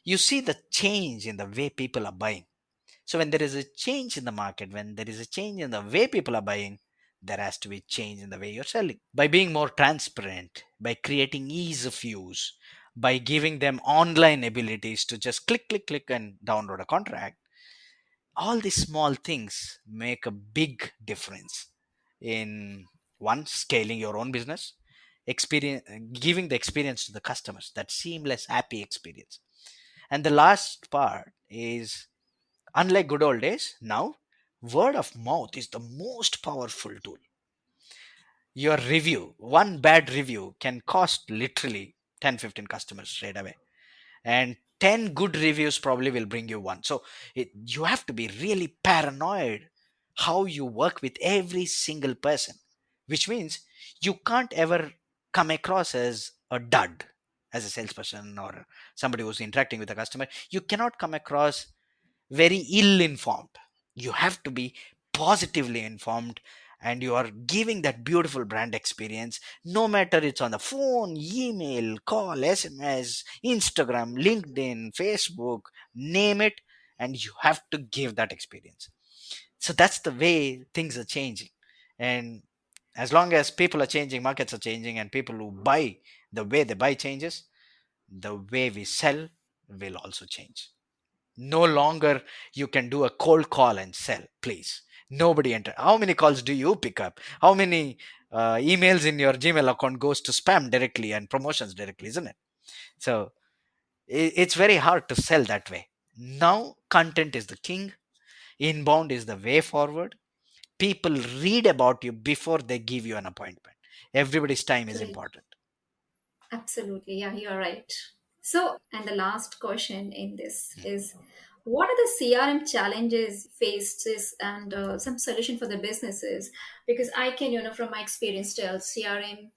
D: you see the change in the way people are buying. So when there is a change in the market, when there is a change in the way people are buying, there has to be change in the way you're selling. By being more transparent, by creating ease of use, by giving them online abilities to just click and download a contract, all these small things make a big difference in, one, scaling your own business, experience, giving the experience to the customers, that seamless happy experience. And the last part is, unlike good old days, now word of mouth is the most powerful tool. Your review, one bad review can cost literally 10-15 customers straight away, and 10 good reviews probably will bring you one. So you have to be really paranoid how you work with every single person, which means you can't ever come across as a dud as a salesperson or somebody who's interacting with a customer. You cannot come across very ill informed. You have to be positively informed, and you are giving that beautiful brand experience, no matter it's on the phone, email, call, SMS, Instagram, LinkedIn, Facebook, name it, and you have to give that experience. So that's the way things are changing. And as long as people are changing, markets are changing, and people who buy, the way they buy changes, the way we sell will also change. No longer you can do a cold call and sell, please. Nobody enter. How many calls do you pick up? How many emails in your Gmail account goes to spam directly and promotions directly, isn't it? So it's very hard to sell that way. Now content is the king. Inbound is the way forward. People read about you before they give you an appointment. Everybody's time is
B: Great.
D: important.
B: Absolutely. Yeah, you're right. So, and the last question in this
D: Mm.
B: is, what are the CRM challenges faces and some solution for the businesses? Because I can, from my experience tell CRM.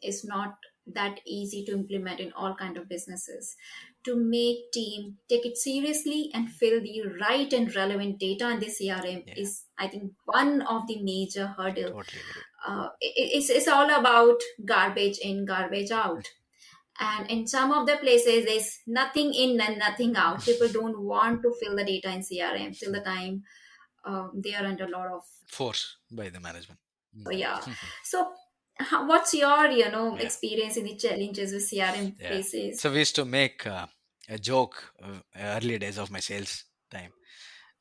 B: is not that easy to implement in all kind of businesses. To make team take it seriously and fill the right and relevant data in the CRM
D: Yeah,
B: is, I think, one of the major hurdle.
D: totally agree.
B: It's all about garbage in, garbage out. And in some of the places, there's nothing in and nothing out. People don't want to fill the data in CRM till the time they are under a lot of.
D: Force by the management.
B: So yeah.
D: Mhm.
B: So what's your
D: Yeah,
B: experience in the challenges with CRM
D: yeah.
B: faces?
D: So we used to make a joke early days of my sales time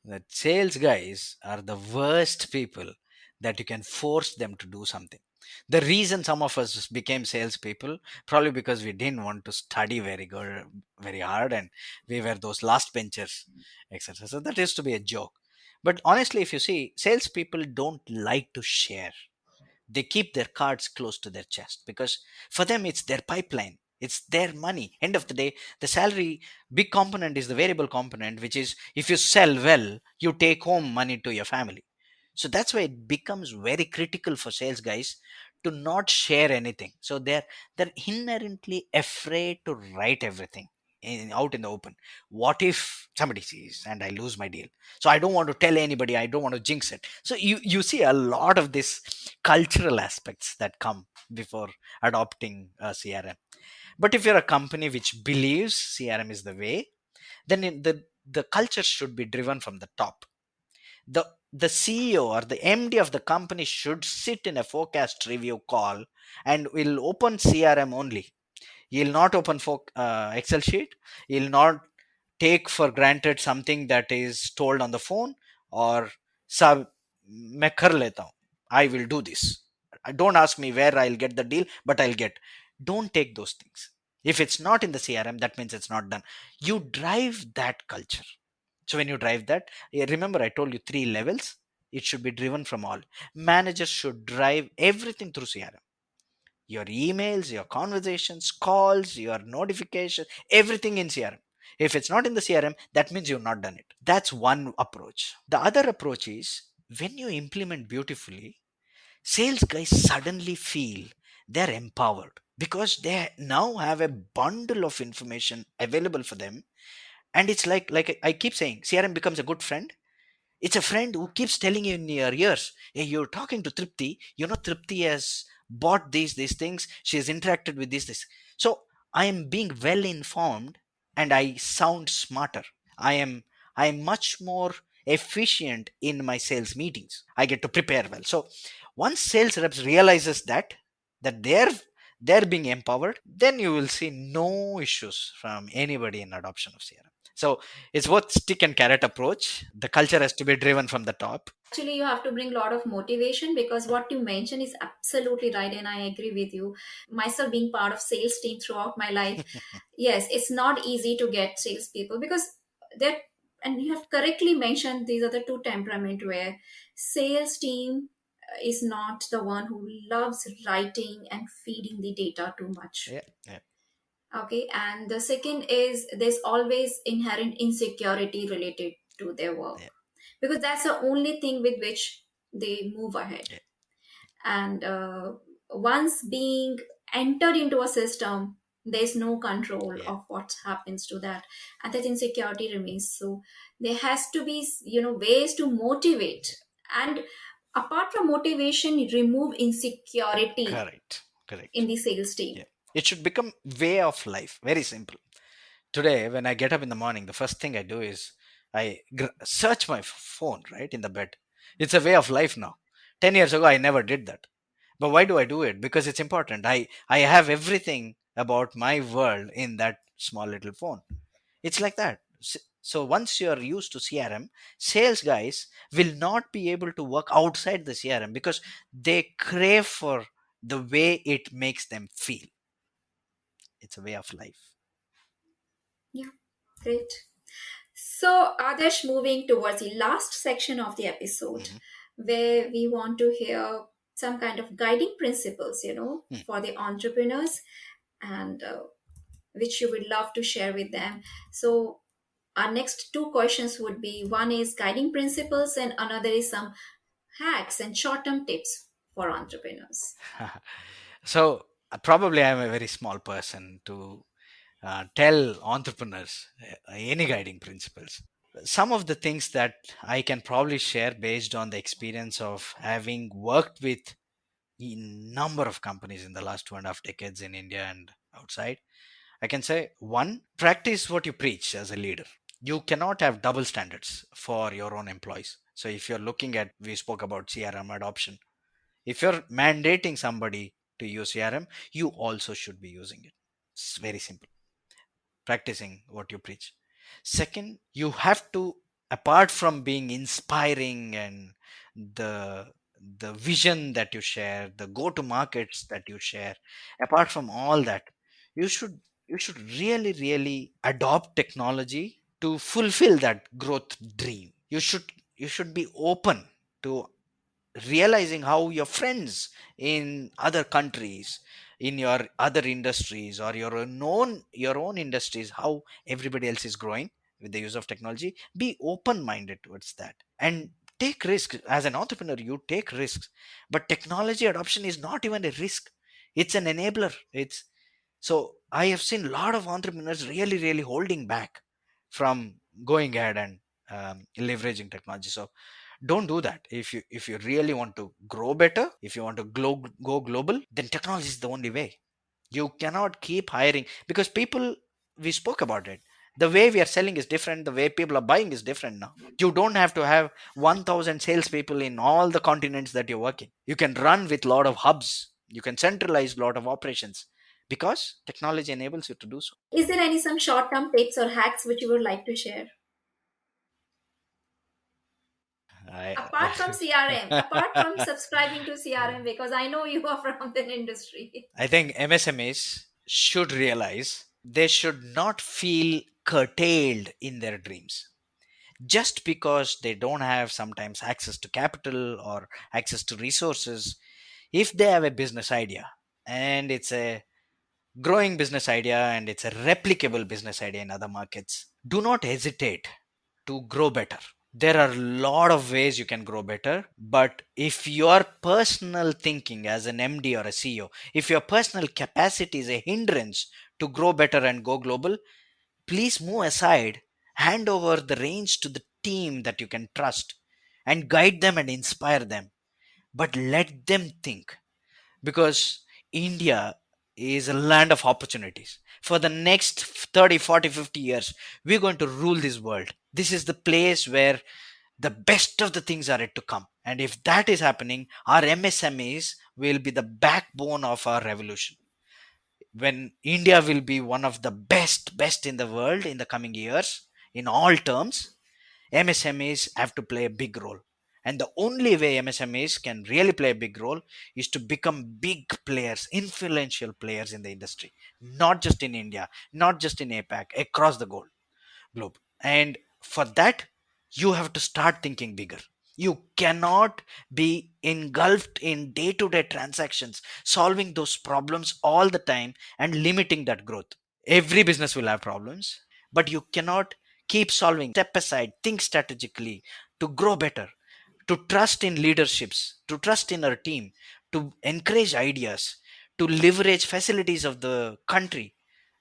D: that sales guys are the worst people that you can force them to do something. The reason some of us became salespeople probably because we didn't want to study very good, very hard, and we were those last benchers, etc. So that used to be a joke. But honestly, if you see, salespeople don't like to share. They keep their cards close to their chest because for them it's their pipeline, it's their money. End of the day, the salary big component is the variable component, which is if you sell well, you take home money to your family. So that's why it becomes very critical for sales guys to not share anything. So they're inherently afraid to write everything out in the open. What if somebody sees and I lose my deal? So I don't want to tell anybody, I don't want to jinx it. So you see a lot of this cultural aspects that come before adopting CRM. But if you're a company which believes CRM is the way, then the culture should be driven from the top. The CEO or the MD of the company should sit in a forecast review call and will open CRM only. He'll not open for Excel sheet. He'll not take for granted something that is told on the phone or sab मैं कर लेता हूँ. I will do this. Don't ask me where I'll get the deal, but I'll get. Don't take those things. If it's not in the CRM, that means it's not done. You drive that culture. So when you drive that, remember I told you 3 levels. It should be driven from all. Managers should drive everything through CRM, your emails, your conversations, calls, your notification, everything in CRM. If it's not in the CRM, that means you've not done it. That's one approach. The other approach is when you implement beautifully, sales guys suddenly feel they're empowered because they now have a bundle of information available for them. And it's like I keep saying, CRM becomes a good friend. It's a friend who keeps telling you in your ears, hey, you're talking to Tripti. You know, Tripti has bought these things. She has interacted with this. So I am being well informed and I sound smarter. I am I am much more efficient in my sales meetings. I get to prepare well. So once sales reps realizes that they're being empowered, then you will see no issues from anybody in adoption of CRM. So it's both stick and carrot approach. The culture has to be driven from the top.
B: Actually, you have to bring a lot of motivation, because what you mentioned is absolutely right, and I agree with you. Myself being part of sales team throughout my life, yes, it's not easy to get salespeople, because they're, and you have correctly mentioned, these are the two temperament where sales team is not the one who loves writing and feeding the data too much.
D: Yeah, yeah,
B: Okay, and the second is there's always inherent insecurity related to their work,
D: yeah,
B: because that's the only thing with which they move ahead.
D: yeah,
B: And once being entered into a system, there's no control
D: yeah,
B: of what happens to that, and that insecurity remains. So there has to be ways to motivate, and apart from motivation, remove insecurity
D: correct,
B: in
D: correct.
B: the sales
D: Yeah,
B: team.
D: it should become way of life. Very simple. Today, when I get up in the morning, the first thing I do is search my phone right in the bed. It's a way of life now. 10 years ago, I never did that. But why do I do it? Because it's important. I have everything about my world in that small little phone. It's like that. So once you're used to CRM, sales guys will not be able to work outside the CRM because they crave for the way it makes them feel. It's a way of life.
B: Yeah, great. So, Adarsh, moving towards the last section of the episode,
D: Mhm.
B: where we want to hear some kind of guiding principles,
D: Hmm.
B: for the entrepreneurs, and which you would love to share with them. So, our next two questions would be, one is guiding principles, and another is some hacks and short term tips for entrepreneurs.
D: So
A: probably I'm a very small person to tell entrepreneurs any guiding principles. Some of the things that I can probably share based on the experience of having worked with a number of companies in the last 2.5 decades in India and outside. I can say one, practice what you preach as a leader. You cannot have double standards for your own employees. So if you're looking at, we spoke about CRM adoption. If you're mandating somebody to use CRM, you also should be using it. It's very simple. Practicing what you preach. Second, you have to, apart from being inspiring and the the vision that you share, the go to markets that you share, apart from all that, you should you should really adopt technology to fulfill that growth dream. You should be open to realizing how your friends in other countries, in your other industries, or your own industries, how everybody else is growing with the use of technology. Be open minded towards that and take risks. As an entrepreneur, you take risks, but technology adoption is not even a risk, it's an enabler. It's So I have seen a lot of entrepreneurs really holding back from going ahead and leveraging technology. So don't do that. If you really want to grow better, if you want to go global, then technology is the only way. You cannot keep hiring, because people, we spoke about it, the way we are selling is different, the way people are buying is different now. You don't have to have 1000 salespeople in all the continents that you're working. You can run with a lot of hubs, you can centralize a lot of operations, because technology enables you to do so.
B: Is there any some short-term tips or hacks which you would like to share?
A: I,
B: Apart from CRM, apart from subscribing to CRM, because I know you are from the industry.
A: I think MSMEs should realize they should not feel curtailed in their dreams just because they don't have sometimes access to capital or access to resources. If they have a business idea and it's a growing business idea and it's a replicable business idea in other markets, do not hesitate to grow better. There are a lot of ways you can grow better, but if your personal thinking as an MD or a CEO, if your personal capacity is a hindrance to grow better and go global, please move aside, hand over the reins to the team that you can trust, and guide them and inspire them, but let them think. Because India is a land of opportunities. For the next 30, 40, 50 years, we're going to rule this world. This is the place where the best of the things are yet to come. And if that is happening, our MSMEs will be the backbone of our revolution. When India will be one of the best in the world in the coming years, in all terms, MSMEs have to play a big role. And the only way MSMEs can really play a big role is to become big players, influential players in the industry, not just in India, not just in APAC, across the globe. And for that, you have to start thinking bigger. You cannot be engulfed in day to day transactions, solving those problems all the time and limiting that growth. Every business will have problems, but you cannot keep solving. Step aside, think strategically to grow better, to trust in leaderships, to trust in our team, to encourage ideas, to leverage facilities of the country,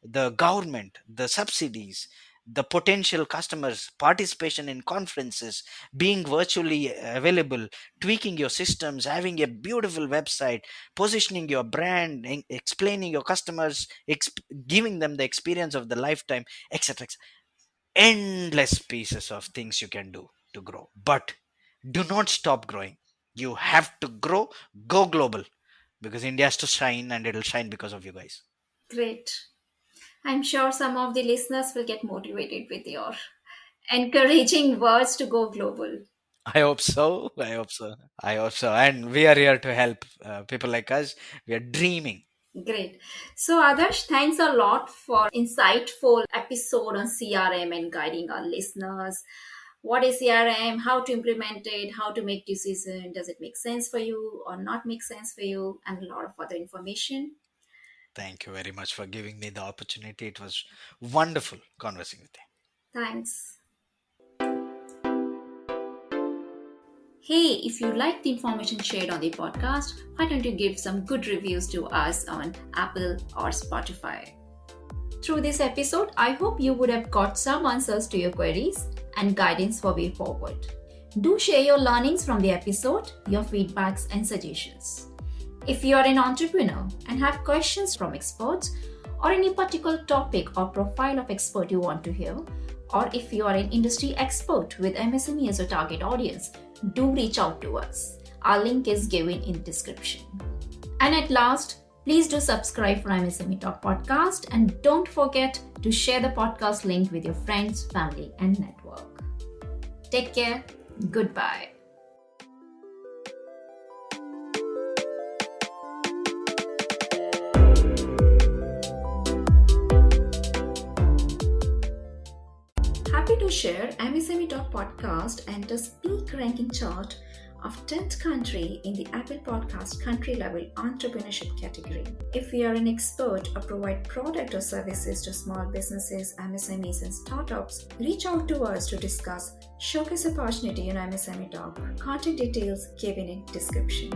A: the government, the subsidies, the potential customers, participation in conferences, being virtually available, tweaking your systems, having a beautiful website, positioning your brand, explaining your customers, giving them the experience of the lifetime, etc. Endless pieces of things you can do to grow. But do not stop growing. You have to grow, go global, because India has to shine, and it'll shine because of you guys.
B: Great. I'm sure some of the listeners will get motivated with your encouraging words to go global.
A: I hope so. I hope so. I hope so. And we are here to help people like us. We are dreaming.
B: Great. So, Adarsh, thanks a lot for insightful episode on CRM and guiding our listeners. What is CRM? How to implement it? How to make decision? Does it make sense for you or not make sense for you? And a lot of other information.
A: Thank you very much for giving me the opportunity. It was wonderful conversing with you.
B: Thanks. Hey, if you like the information shared on the podcast, why don't you give some good reviews to us on Apple or Spotify? Through this episode, I hope you would have got some answers to your queries and guidance for way forward. Do share your learnings from the episode, your feedbacks and suggestions. If you are an entrepreneur and have questions from experts or any particular topic or profile of expert you want to hear, or if you are an industry expert with MSME as a target audience, do reach out to us. Our link is given in the description. And at last, please do subscribe for MSME Talk podcast and don't forget to share the podcast link with your friends, family and network. Take care. Goodbye. Happy to share MSME Talk podcast enters peak ranking chart of 10th country in the Apple Podcast country level entrepreneurship category. If you are an expert or provide product or services to small businesses, MSMEs and startups, reach out to us to discuss showcase opportunity in MSME Talk. Contact details given in description.